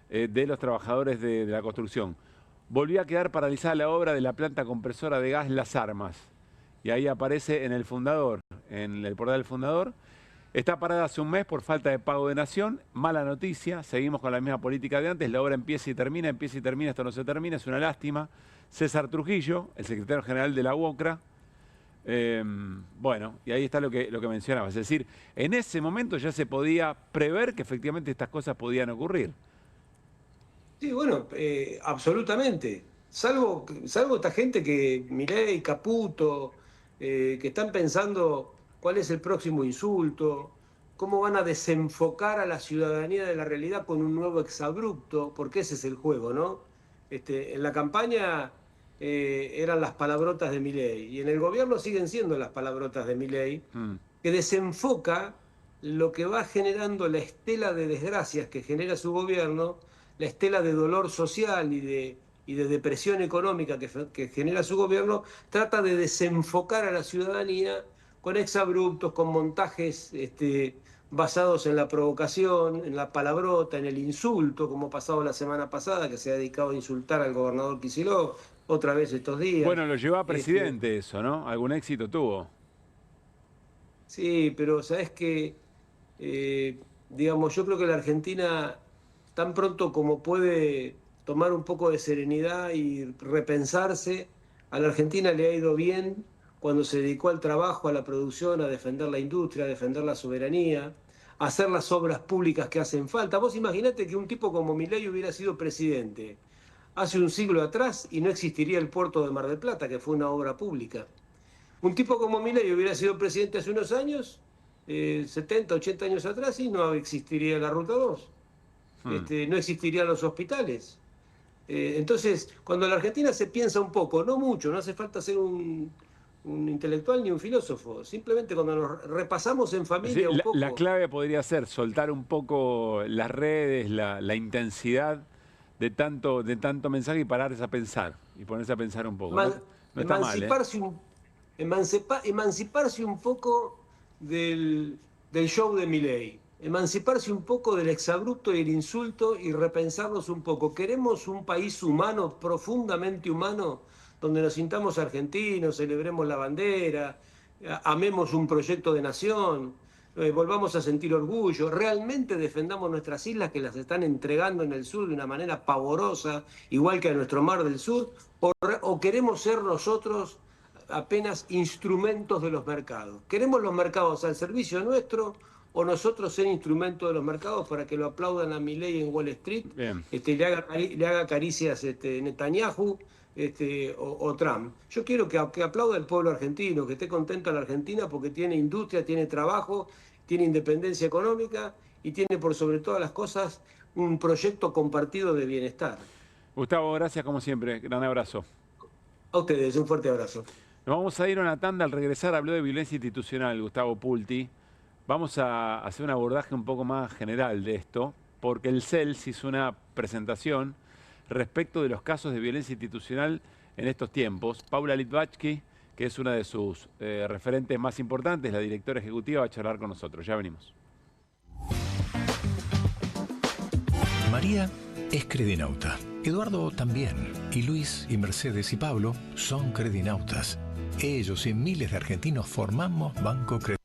de los trabajadores de la construcción. Volvió a quedar paralizada la obra de la planta compresora de gas Las Armas. Y ahí aparece en el Fundador, en el portal del Fundador. Está parada hace un mes por falta de pago de Nación. Mala noticia, seguimos con la misma política de antes. La obra empieza y termina, esto no se termina, es una lástima. César Trujillo, el secretario general de la UOCRA. Bueno, y ahí está lo que mencionabas. Es decir, en ese momento ya se podía prever que efectivamente estas cosas podían ocurrir.
Sí, bueno, absolutamente. Salvo esta gente que Milei, Caputo, que están pensando cuál es el próximo insulto, cómo van a desenfocar a la ciudadanía de la realidad con un nuevo exabrupto, porque ese es el juego, ¿no? En la campaña eran las palabrotas de Milei, y en el gobierno siguen siendo las palabrotas de Milei, que desenfoca lo que va generando la estela de desgracias que genera su gobierno, la estela de dolor social y de depresión económica que genera su gobierno, trata de desenfocar a la ciudadanía con exabruptos, con montajes basados en la provocación, en la palabrota, en el insulto, como ha pasado la semana pasada, que se ha dedicado a insultar al gobernador Kicillof, otra vez estos días.
Bueno, lo llevó a presidente eso, ¿no? ¿Algún éxito tuvo?
Sí, pero sabes que, digamos, yo creo que la Argentina, tan pronto como puede tomar un poco de serenidad y repensarse, A la Argentina le ha ido bien cuando se dedicó al trabajo, a la producción, a defender la industria, a defender la soberanía, a hacer las obras públicas que hacen falta. Vos imaginate que un tipo como Milei hubiera sido presidente hace un siglo atrás y no existiría el puerto de Mar del Plata, que fue una obra pública. Un tipo como Milei hubiera sido presidente hace unos años, 70, 80 años atrás, y no existiría la Ruta 2. No existirían los hospitales. Entonces, cuando la Argentina se piensa un poco, no mucho, no hace falta ser un intelectual ni un filósofo, simplemente cuando nos repasamos en familia un poco...
La clave podría ser soltar un poco las redes, la intensidad de tanto mensaje y pararse a pensar, y ponerse a pensar un poco. No está mal,
emanciparse un poco del show de Milei, emanciparse un poco del exabrupto y el insulto y repensarnos un poco. ¿Queremos un país humano, profundamente humano, donde nos sintamos argentinos, celebremos la bandera, amemos un proyecto de nación, volvamos a sentir orgullo, realmente defendamos nuestras islas que las están entregando en el sur de una manera pavorosa, igual que a nuestro Mar del Sur, o queremos ser nosotros apenas instrumentos de los mercados? ¿Queremos los mercados al servicio nuestro o nosotros ser instrumentos de los mercados para que lo aplaudan a Milei en Wall Street, le haga caricias Netanyahu o Trump? Yo quiero que aplauda el pueblo argentino, que esté contento la Argentina porque tiene industria, tiene trabajo, tiene independencia económica y tiene por sobre todas las cosas un proyecto compartido de bienestar.
Gustavo, gracias como siempre. Gran abrazo.
A ustedes, un fuerte abrazo.
Nos vamos a ir a una tanda. Al regresar habló de violencia institucional Gustavo Pulti. Vamos a hacer un abordaje un poco más general de esto, porque el CELS hizo una presentación respecto de los casos de violencia institucional en estos tiempos. Paula Litvachky, que es una de sus referentes más importantes, la directora ejecutiva, va a charlar con nosotros. Ya venimos.
María es credinauta. Eduardo también. Y Luis y Mercedes y Pablo son credinautas. Ellos y miles de argentinos formamos Banco Credinauta.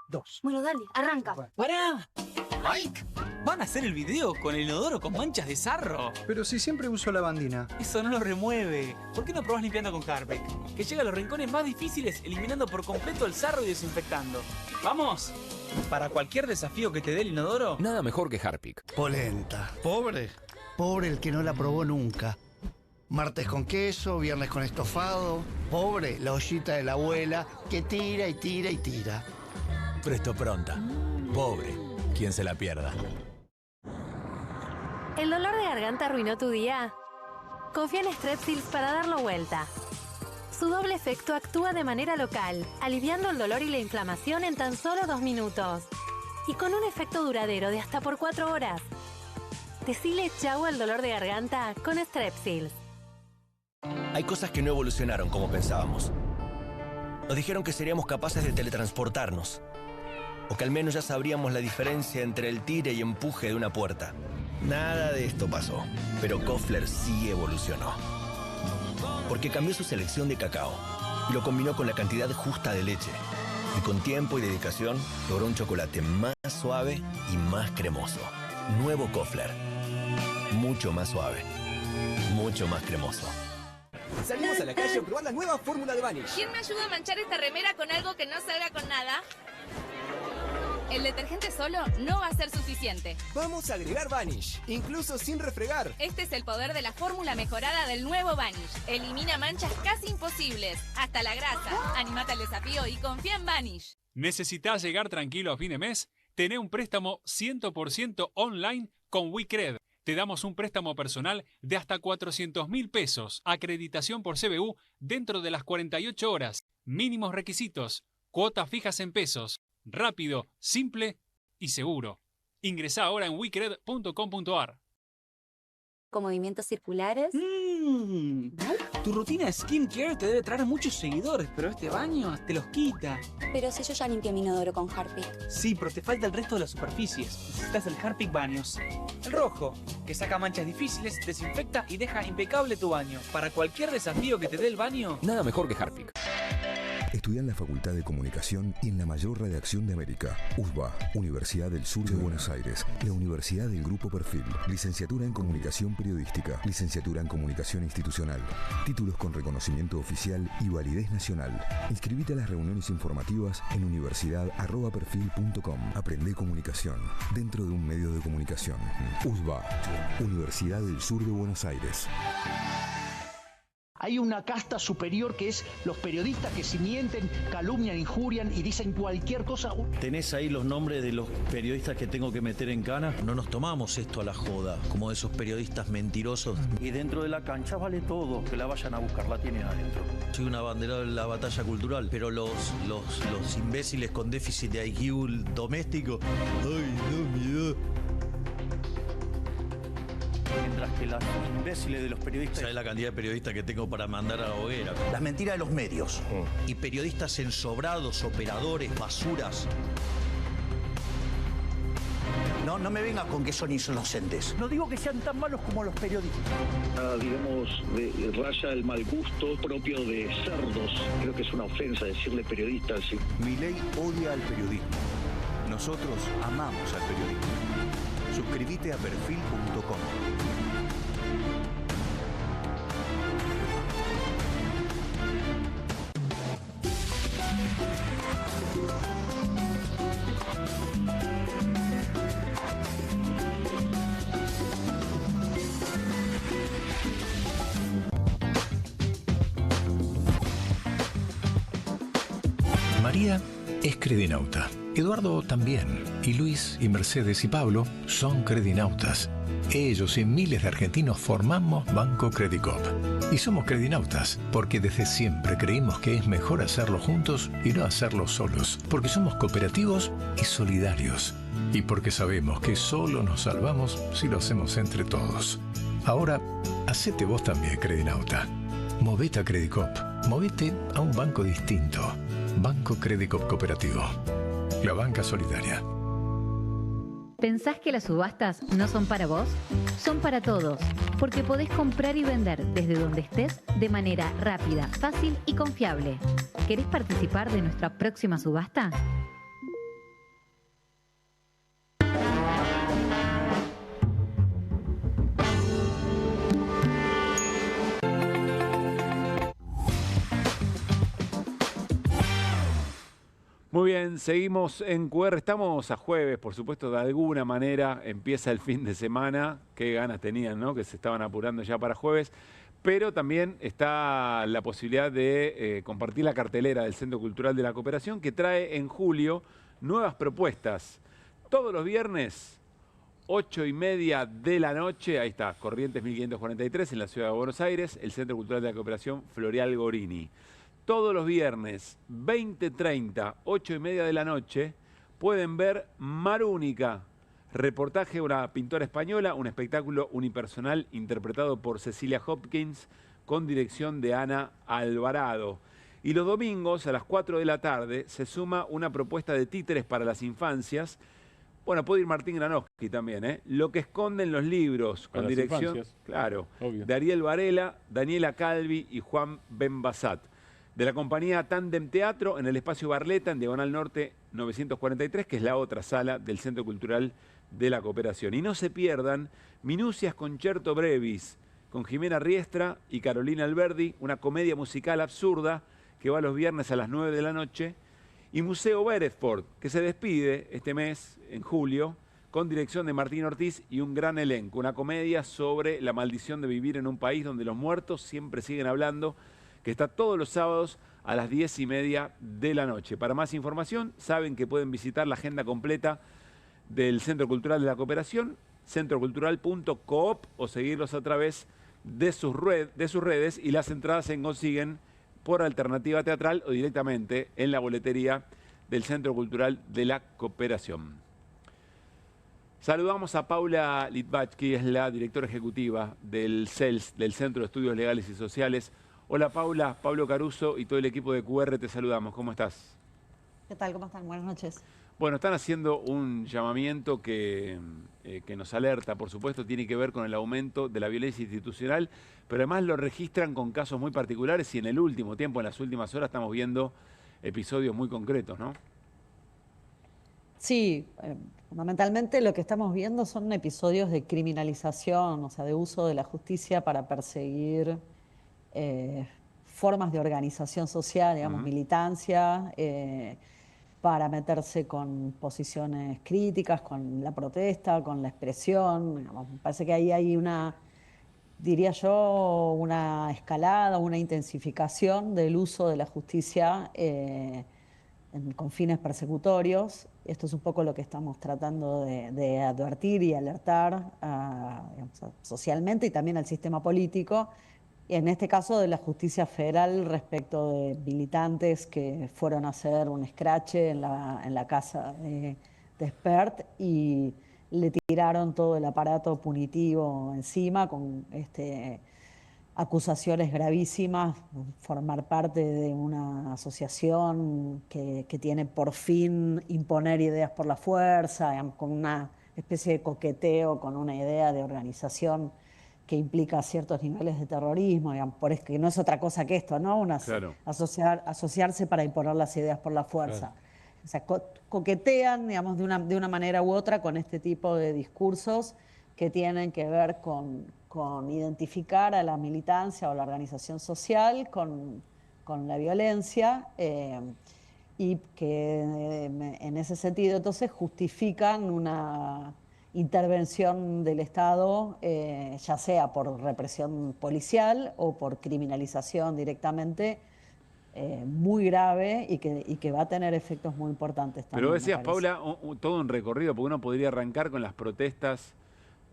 Dos. Bueno, dale, arranca.
¡Pará! ¡Mike! ¿Van a hacer el video con el inodoro con manchas de sarro?
Pero si siempre uso lavandina.
Eso no lo remueve. ¿Por qué no probás limpiando con Harpic? Que llega a los rincones más difíciles eliminando por completo el sarro y desinfectando. ¡Vamos! Para cualquier desafío que te dé el inodoro...
Nada mejor que Harpic.
Polenta. ¿Pobre? Pobre el que no la probó nunca. Martes con queso, viernes con estofado. Pobre la ollita de la abuela que tira y tira y tira.
Presto Pronta. Pobre quien se la pierda.
¿El dolor de garganta arruinó tu día? Confía en Strepsils para darlo vuelta. Su doble efecto actúa de manera local, aliviando el dolor y la inflamación en tan solo 2 minutos. Y con un efecto duradero de hasta por 4 horas. Decile chau al dolor de garganta con Strepsils.
Hay cosas que no evolucionaron como pensábamos. Nos dijeron que seríamos capaces de teletransportarnos. O que al menos ya sabríamos la diferencia entre el tire y empuje de una puerta. Nada de esto pasó. Pero Koffler sí evolucionó. Porque cambió su selección de cacao y lo combinó con la cantidad justa de leche. Y con tiempo y dedicación logró un chocolate más suave y más cremoso. Nuevo Koffler. Mucho más suave. Mucho más cremoso.
Salimos a la calle a probar la nueva fórmula de Vanish.
¿Quién me ayuda a manchar esta remera con algo que no salga con nada?
El detergente solo no va a ser suficiente.
Vamos a agregar Vanish, incluso sin refregar.
Este es el poder de la fórmula mejorada del nuevo Vanish. Elimina manchas casi imposibles, hasta la grasa. Animate al desafío y confía en Vanish.
¿Necesitas llegar tranquilo a fin de mes? Tené un préstamo 100% online con WeCred. Te damos un préstamo personal de hasta 400.000 pesos. Acreditación por CBU dentro de las 48 horas. Mínimos requisitos. Cuotas fijas en pesos. Rápido, simple y seguro. Ingresá ahora en wecred.com.ar.
Con movimientos circulares.
Tu rutina de skincare te debe traer muchos seguidores, pero este baño te los quita.
Pero si yo ya limpié mi inodoro con Harpic.
Sí, pero te falta el resto de las superficies. Necesitas el Harpic Baños. El rojo, que saca manchas difíciles, desinfecta y deja impecable tu baño. Para cualquier desafío que te dé el baño,
nada mejor que Harpic.
Estudia en la Facultad de Comunicación y en la mayor redacción de América. USBA, Universidad del Sur de Buenos Aires. La Universidad del Grupo Perfil. Licenciatura en Comunicación Periodística. Licenciatura en Comunicación Institucional. Títulos con reconocimiento oficial y validez nacional. Inscribite a las reuniones informativas en universidad@perfil.com. Aprende comunicación dentro de un medio de comunicación. USBA, Universidad del Sur de Buenos Aires.
Hay una casta superior que es los periodistas que si mienten, calumnian, injurian y dicen cualquier cosa.
¿Tenés ahí los nombres de los periodistas que tengo que meter en cana? No nos tomamos esto a la joda, como esos periodistas mentirosos. Y dentro de la cancha vale todo, que la vayan a buscar, la tienen adentro. Soy un abanderado de la batalla cultural, pero los imbéciles con déficit de IQ doméstico, ¡ay, no, miedo! Mientras que los imbéciles de los periodistas... ¿Sabes la cantidad de periodistas que tengo para mandar a la hoguera? Las mentiras de los medios. Y periodistas ensobrados, operadores, basuras. No me vengas con que son inocentes. No digo que sean tan malos como los periodistas.
Digamos, raya el mal gusto propio de cerdos. Creo que es una ofensa decirle periodistas. ¿Sí?
Milei odia al periodismo. Nosotros amamos al periodismo. Suscríbete a perfil.com.
María es credinauta. Eduardo también. Y Luis y Mercedes y Pablo son credinautas. Ellos y miles de argentinos formamos Banco Credicop. Y somos credinautas porque desde siempre creímos que es mejor hacerlo juntos y no hacerlo solos. Porque somos cooperativos y solidarios. Y porque sabemos que solo nos salvamos si lo hacemos entre todos. Ahora, hacete vos también credinauta. Movete a Credicop. Movete a un banco distinto. Banco Credicop Cooperativo. La banca solidaria.
¿Pensás que las subastas no son para vos? Son para todos, porque podés comprar y vender desde donde estés de manera rápida, fácil y confiable. ¿Querés participar de nuestra próxima subasta?
Muy bien, seguimos en QR. Estamos a jueves, por supuesto, de alguna manera empieza el fin de semana. Qué ganas tenían, ¿no? Que se estaban apurando ya para jueves. Pero también está la posibilidad de compartir la cartelera del Centro Cultural de la Cooperación, que trae en julio nuevas propuestas. Todos los viernes, 8:30 de la noche, ahí está, Corrientes 1543, en la ciudad de Buenos Aires, el Centro Cultural de la Cooperación Floreal Gorini. Todos los viernes, 20:30, 8:30 de la noche, pueden ver Marúnica, reportaje de una pintora española, un espectáculo unipersonal interpretado por Cecilia Hopkins con dirección de Ana Alvarado. Y los domingos a las 4 de la tarde se suma una propuesta de títeres para las infancias. Bueno, puede ir Martín Granowski también, ¿eh? Lo que esconden los libros, con dirección, claro, de Ariel Varela, Daniela Calvi y Juan Benbasat. De la compañía Tandem Teatro en el Espacio Barleta, en Diagonal Norte 943, que es la otra sala del Centro Cultural de la Cooperación. Y no se pierdan Minucias Concerto Brevis, con Jimena Riestra y Carolina Alberdi, una comedia musical absurda que va los viernes a las 9 de la noche. Y Museo Beresford, que se despide este mes, en julio, con dirección de Martín Ortiz y un gran elenco. Una comedia sobre la maldición de vivir en un país donde los muertos siempre siguen hablando, que está todos los sábados a las 10:30 de la noche. Para más información, saben que pueden visitar la agenda completa del Centro Cultural de la Cooperación, centrocultural.coop, o seguirlos a través de sus redes, y las entradas se consiguen por Alternativa Teatral o directamente en la boletería del Centro Cultural de la Cooperación. Saludamos a Paula Litvacki, es la directora ejecutiva del CELS, del Centro de Estudios Legales y Sociales. Hola Paula, Pablo Caruso y todo el equipo de QR te saludamos. ¿Cómo estás?
¿Qué tal? ¿Cómo están? Buenas noches.
Bueno, están haciendo un llamamiento que nos alerta, por supuesto, tiene que ver con el aumento de la violencia institucional, pero además lo registran con casos muy particulares y en el último tiempo, en las últimas horas, estamos viendo episodios muy concretos, ¿no?
Sí, fundamentalmente lo que estamos viendo son episodios de criminalización, o sea, de uso de la justicia para perseguir formas de organización social, digamos, militancia, para meterse con posiciones críticas, con la protesta, con la expresión. Digamos, me parece que ahí hay una, diría yo, una escalada, una intensificación del uso de la justicia con fines persecutorios. Esto es un poco lo que estamos tratando de advertir y alertar digamos, socialmente y también al sistema político, y en este caso de la justicia federal respecto de militantes que fueron a hacer un escrache en la casa de Espert y le tiraron todo el aparato punitivo encima con acusaciones gravísimas, formar parte de una asociación que tiene por fin imponer ideas por la fuerza, digamos, con una especie de coqueteo con una idea de organización que implica ciertos niveles de terrorismo, digamos, que no es otra cosa que esto, ¿no?
Claro.
Asociarse para imponer las ideas por la fuerza. Claro. O sea, coquetean, digamos, de una manera u otra con este tipo de discursos que tienen que ver con identificar a la militancia o la organización social con la violencia, y que en ese sentido entonces justifican una intervención del Estado, ya sea por represión policial o por criminalización directamente, muy grave y que va a tener efectos muy importantes también.
Pero decías, Paula, todo un recorrido, porque uno podría arrancar con las protestas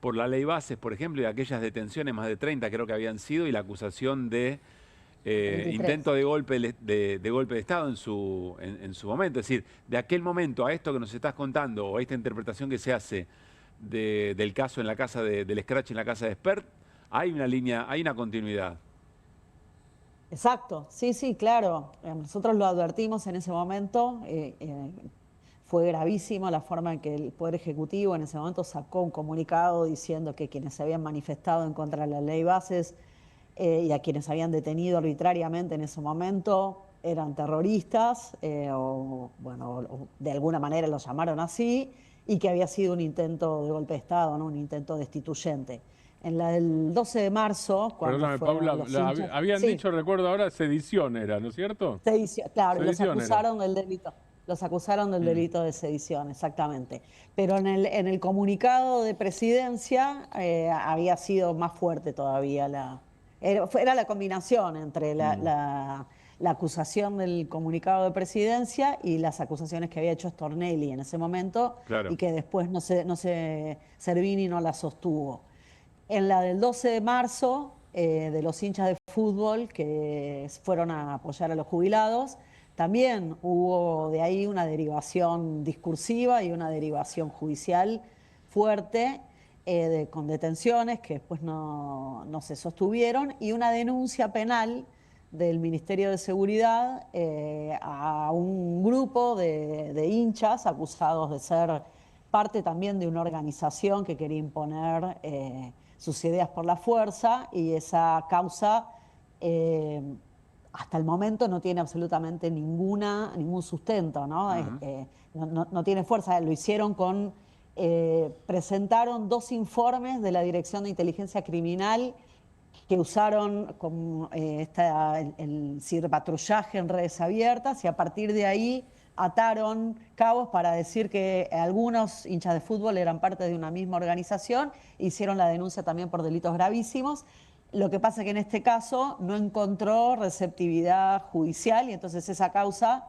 por la ley Bases, por ejemplo, y aquellas detenciones, más de 30 creo que habían sido, y la acusación de intento de golpe de Estado en su momento. Es decir, de aquel momento a esto que nos estás contando, o a esta interpretación que se hace del caso en la casa del escrache en la casa de Espert, hay una línea, hay una continuidad.
Exacto, sí, claro. Nosotros lo advertimos en ese momento. Fue gravísimo la forma en que el Poder Ejecutivo en ese momento sacó un comunicado diciendo que quienes se habían manifestado en contra de la ley Bases y a quienes habían detenido arbitrariamente en ese momento eran terroristas, o de alguna manera los llamaron así, y que había sido un intento de golpe de Estado, ¿no? Un intento destituyente. En la del 12 de marzo, cuando
perdóname, Paula, habían dicho, recuerdo ahora, sedición era, ¿no es cierto?
Sedición, claro,
sedición
los acusaron del delito. Los acusaron del delito de sedición, exactamente. Pero en el comunicado de presidencia había sido más fuerte todavía. Era la combinación entre la acusación del comunicado de presidencia y las acusaciones que había hecho Stornelli en ese momento, claro, y que después Servini no la sostuvo. En la del 12 de marzo, de los hinchas de fútbol que fueron a apoyar a los jubilados, también hubo de ahí una derivación discursiva y una derivación judicial fuerte, con detenciones que después no se sostuvieron, y una denuncia penal del Ministerio de Seguridad a un grupo de hinchas acusados de ser parte también de una organización que quería imponer sus ideas por la fuerza, y esa causa hasta el momento no tiene absolutamente ningún sustento, ¿no? No tiene fuerza. Lo hicieron presentaron 2 informes de la Dirección de Inteligencia Criminal que usaron como el ciberpatrullaje en redes abiertas, y a partir de ahí ataron cabos para decir que algunos hinchas de fútbol eran parte de una misma organización e hicieron la denuncia también por delitos gravísimos. Lo que pasa es que en este caso no encontró receptividad judicial y entonces esa causa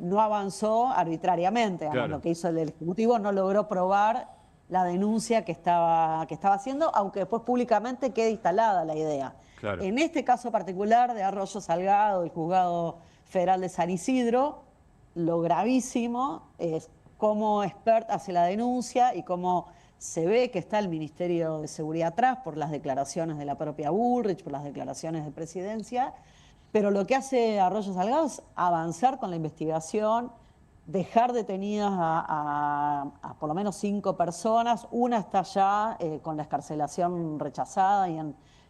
no avanzó arbitrariamente.
Claro.
Lo que hizo el Ejecutivo no logró probar la denuncia que estaba haciendo, aunque después públicamente quede instalada la idea.
Claro.
En este caso particular de Arroyo Salgado, el Juzgado Federal de San Isidro, lo gravísimo es cómo Expert hace la denuncia y cómo se ve que está el Ministerio de Seguridad atrás por las declaraciones de la propia Bullrich, por las declaraciones de Presidencia, pero lo que hace Arroyo Salgado es avanzar con la investigación, dejar detenidas a por lo menos 5 personas. Una está ya con la excarcelación rechazada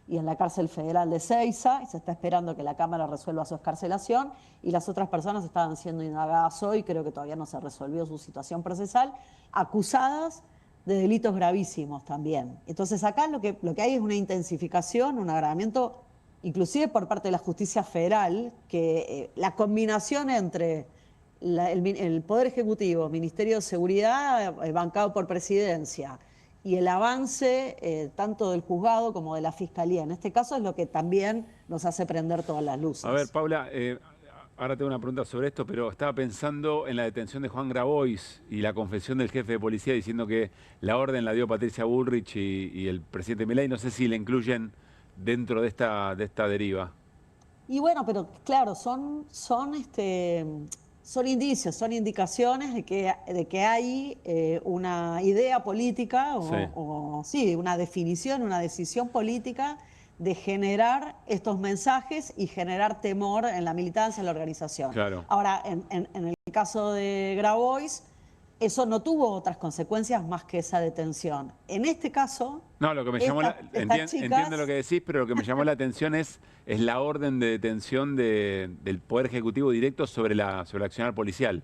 y en la cárcel federal de Seiza, y se está esperando que la Cámara resuelva su excarcelación, y las otras personas estaban siendo indagadas hoy, creo que todavía no se resolvió su situación procesal, acusadas de delitos gravísimos también. Entonces acá lo que hay es una intensificación, un agravamiento, inclusive por parte de la justicia federal, que la combinación entre el Poder Ejecutivo, Ministerio de Seguridad, bancado por Presidencia, y el avance tanto del juzgado como de la Fiscalía, en este caso, es lo que también nos hace prender todas las luces.
A ver, Paula, ahora tengo una pregunta sobre esto, pero estaba pensando en la detención de Juan Grabois y la confesión del jefe de policía diciendo que la orden la dio Patricia Bullrich y el presidente Milei. No sé si la incluyen dentro de esta deriva.
Y bueno, pero claro, son indicios, son indicaciones de que hay una idea política una definición, una decisión política de generar estos mensajes y generar temor en la militancia, en la organización.
Claro.
Ahora, en el caso de Grabois, eso no tuvo otras consecuencias más que esa detención. En este caso...
No, lo que me llamó entiendo lo que decís, pero lo que me llamó la atención es la orden de detención del Poder Ejecutivo directo sobre el accionar policial.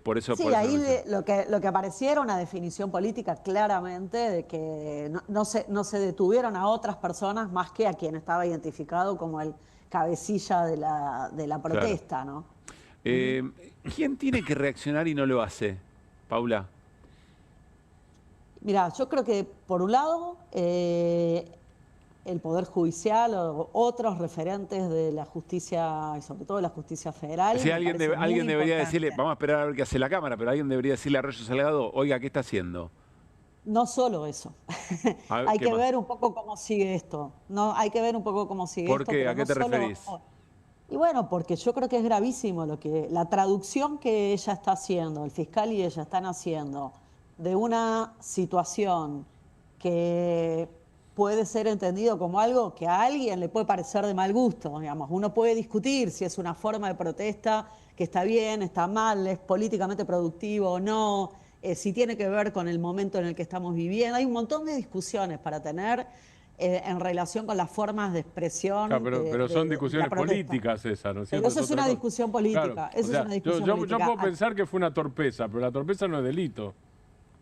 Por eso,
sí,
por eso
ahí lo que aparecía era una definición política claramente de que no se detuvieron a otras personas más que a quien estaba identificado como el cabecilla de la protesta,
claro.
¿no?
¿Quién tiene que reaccionar y no lo hace, Paula?
Mira, yo creo que por un lado el Poder Judicial o otros referentes de la justicia, y sobre todo de la justicia federal.
Si alguien debería decirle, vamos a esperar a ver qué hace la Cámara, pero alguien debería decirle a Arroyo Salgado, oiga, ¿qué está haciendo?
No solo eso. Hay que ver un poco cómo sigue esto. No, hay que ver un poco cómo sigue esto.
¿Por qué? ¿A qué te referís?
Y bueno, porque yo creo que es gravísimo la traducción que ella está haciendo, el fiscal y ella están haciendo, de una situación que puede ser entendido como algo que a alguien le puede parecer de mal gusto, digamos. Uno puede discutir si es una forma de protesta que está bien, está mal, es políticamente productivo o no, si tiene que ver con el momento en el que estamos viviendo. Hay un montón de discusiones para tener en relación con las formas de expresión.
Claro, pero son discusiones políticas esas, ¿no es cierto?
Pero eso es una discusión política.
Claro,
eso es una discusión política.
Yo puedo pensar que fue una torpeza, pero la torpeza no es delito.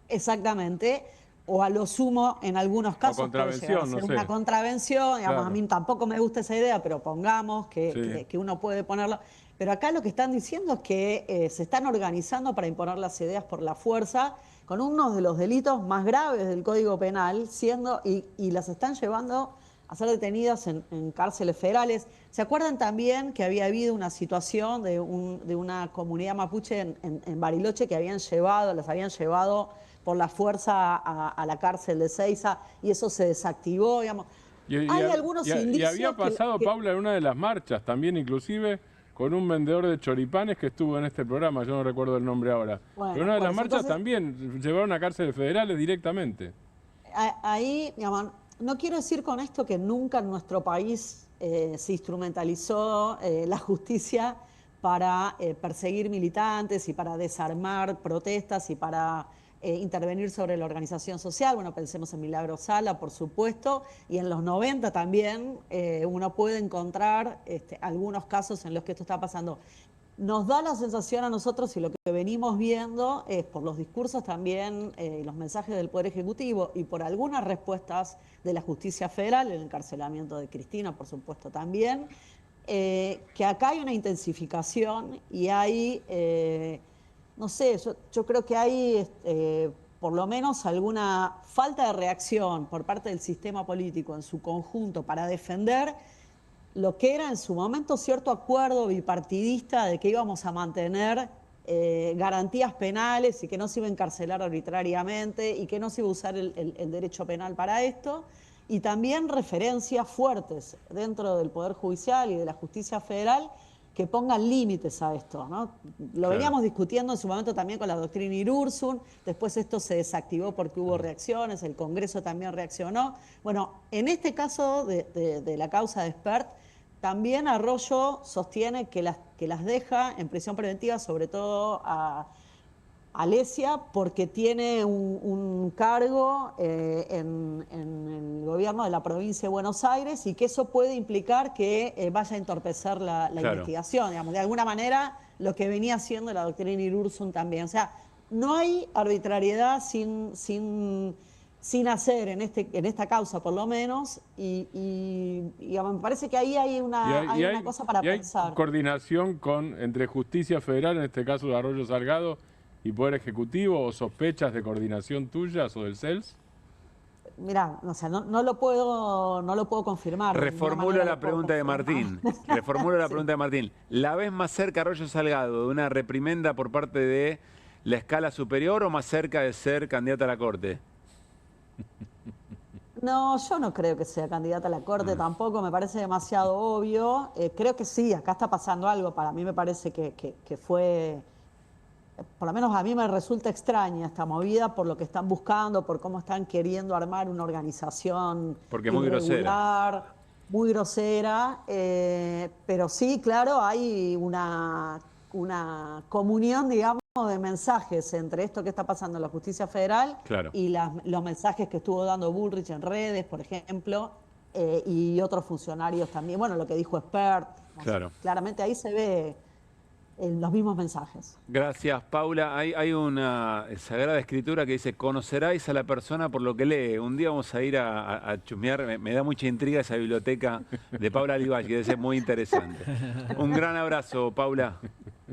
Exactamente. O a lo sumo, en algunos casos, puede llegar a ser una contravención. Digamos, claro. A mí tampoco me gusta esa idea, pero pongamos que uno puede ponerlo. Pero acá lo que están diciendo es que se están organizando para imponer las ideas por la fuerza, con uno de los delitos más graves del Código Penal, y las están llevando a ser detenidas en cárceles federales. ¿Se acuerdan también que había habido una situación de una comunidad mapuche en Bariloche que las habían llevado por la fuerza a la cárcel de Seiza, y eso se desactivó, digamos? Hay algunos indicios.
Y había pasado, Paula, en una de las marchas, también inclusive con un vendedor de choripanes que estuvo en este programa, yo no recuerdo el nombre ahora. Bueno, pero en una de las marchas también llevaron a cárceles federales directamente.
Ahí, digamos, no quiero decir con esto que nunca en nuestro país se instrumentalizó la justicia para perseguir militantes y para desarmar protestas y para intervenir sobre la organización social. Bueno, pensemos en Milagro Sala, por supuesto, y en los 90 también uno puede encontrar algunos casos en los que esto está pasando. Nos da la sensación a nosotros, y lo que venimos viendo es por los discursos también, los mensajes del Poder Ejecutivo y por algunas respuestas de la justicia federal, el encarcelamiento de Cristina, por supuesto, también, que acá hay una intensificación y hay, no sé, yo creo que hay por lo menos alguna falta de reacción por parte del sistema político en su conjunto para defender lo que era en su momento cierto acuerdo bipartidista de que íbamos a mantener garantías penales y que no se iba a encarcelar arbitrariamente y que no se iba a usar el derecho penal para esto, y también referencias fuertes dentro del Poder Judicial y de la Justicia Federal que pongan límites a esto, ¿no? Lo veníamos discutiendo en su momento también con la doctrina Irurzun, después esto se desactivó porque hubo reacciones, el Congreso también reaccionó. Bueno, en este caso de la causa de Spert, también Arroyo sostiene que las deja en prisión preventiva, sobre todo a Alesia, porque tiene un cargo en el gobierno de la provincia de Buenos Aires y que eso puede implicar que vaya a entorpecer la investigación, digamos, de alguna manera lo que venía haciendo la doctrina Irurzun también. O sea, no hay arbitrariedad sin hacer en esta causa, por lo menos, y me parece que ahí hay una cosa para pensar.
¿Hay coordinación entre Justicia Federal, en este caso de Arroyo Salgado, y Poder Ejecutivo, o sospechas de coordinación tuyas o del CELS?
Mirá, o sea, no lo puedo confirmar.
Reformulo la pregunta de Martín. Reformulo la pregunta de Martín. ¿La ves más cerca, Arroyo Salgado, de una reprimenda por parte de la escala superior o más cerca de ser candidata a la Corte?
No, yo no creo que sea candidata a la Corte tampoco, me parece demasiado obvio. Creo que sí, acá está pasando algo. Para mí me parece que fue... Por lo menos a mí me resulta extraña esta movida por lo que están buscando, por cómo están queriendo armar una organización
muy grosera.
Muy grosera, pero sí, claro, hay una comunión, digamos, de mensajes entre esto que está pasando en la Justicia Federal y los mensajes que estuvo dando Bullrich en redes, por ejemplo, y otros funcionarios también. Bueno, lo que dijo Spert. Claramente ahí se ve los mismos mensajes.
Gracias, Paula. Hay una sagrada escritura que dice: conoceráis a la persona por lo que lee. Un día vamos a ir a chusmear. Me da mucha intriga esa biblioteca de Paula Livache, que debe ser muy interesante. Un gran abrazo, Paula.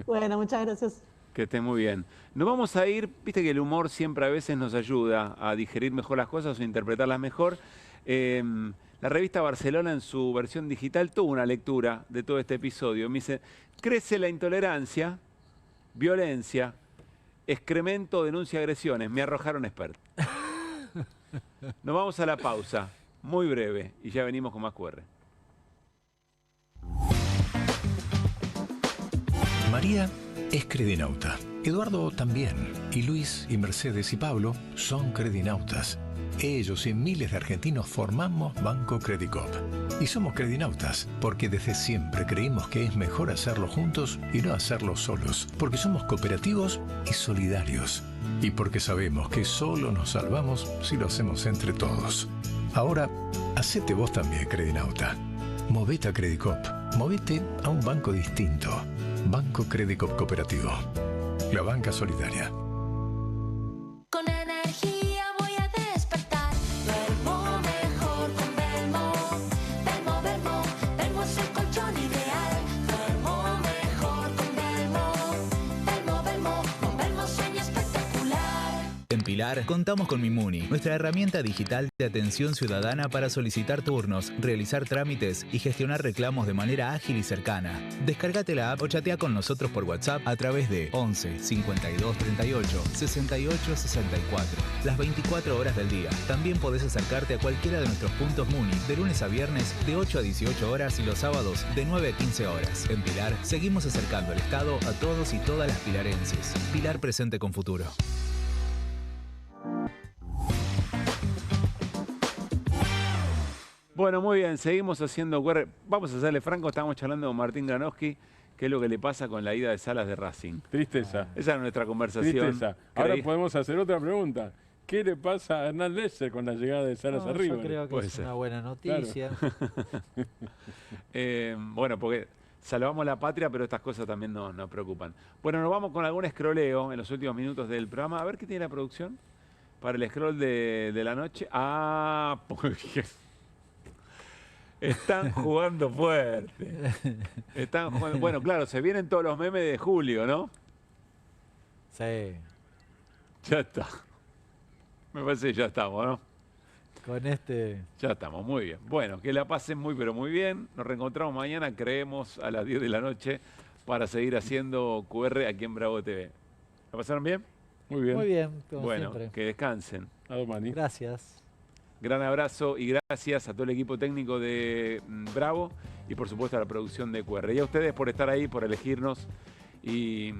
Bueno, muchas gracias.
Que estés muy bien. Nos vamos a ir, viste que el humor siempre a veces nos ayuda a digerir mejor las cosas o interpretarlas mejor. La revista Barcelona, en su versión digital, tuvo una lectura de todo este episodio. Me dice: crece la intolerancia, violencia, excremento, denuncia agresiones. Me arrojaron Spert. Nos vamos a la pausa, muy breve, y ya venimos con más QR.
María es credinauta. Eduardo también. Y Luis y Mercedes y Pablo son credinautas. Ellos y miles de argentinos formamos Banco Credicop. Y somos credinautas porque desde siempre creímos que es mejor hacerlo juntos y no hacerlo solos. Porque somos cooperativos y solidarios. Y porque sabemos que solo nos salvamos si lo hacemos entre todos. Ahora, hacete vos también, credinauta. Movete a Credicop. Movete a un banco distinto. Banco Credicop Cooperativo. La banca solidaria.
Con energía voy a despertar. Duermo mejor con Belmo. Belmo, Belmo, Belmo es el colchón ideal. Duermo mejor con Belmo. Belmo, Belmo, con Belmo sueño espectacular.
En Pilar contamos con Mimuni, nuestra herramienta digital de atención ciudadana para solicitar turnos, realizar trámites y gestionar reclamos de manera ágil y cercana. Descárgate la app o chatea con nosotros por WhatsApp a través de 11 52 38 68 64. Las 24 horas del día. También podés acercarte a cualquiera de nuestros puntos Muni de lunes a viernes de 8 a 18 horas y los sábados de 9 a 15 horas. En Pilar seguimos acercando el Estado a todos y todas las pilarenses. Pilar presente con futuro.
Bueno, muy bien, seguimos haciendo QR. Vamos a hacerle franco, estamos charlando con Martín Granowski, qué es lo que le pasa con la ida de Salas de Racing.
Tristeza.
Esa es nuestra conversación.
Tristeza. Ahora podemos hacer otra pregunta. ¿Qué le pasa a Hernán Lesser con la llegada de Salas a River?
Yo creo que es una buena noticia.
Claro. Bueno, porque salvamos la patria, pero estas cosas también nos preocupan. Bueno, nos vamos con algún escroleo en los últimos minutos del programa. A ver qué tiene la producción para el scroll de la noche. Ah, porque... Están jugando fuerte. Están jugando. Bueno, claro, se vienen todos los memes de julio, ¿no?
Sí.
Ya está. Me parece que ya estamos, ¿no?
Con este...
Ya estamos, muy bien. Bueno, que la pasen muy, pero muy bien. Nos reencontramos mañana, creemos, a las 10 de la noche para seguir haciendo QR aquí en Bravo TV. ¿La pasaron bien?
Muy bien.
Muy bien, como
bueno,
siempre.
que descansen.
Gracias.
Gran abrazo y gracias a todo el equipo técnico de Bravo y por supuesto a la producción de QR. Y a ustedes por estar ahí, por elegirnos y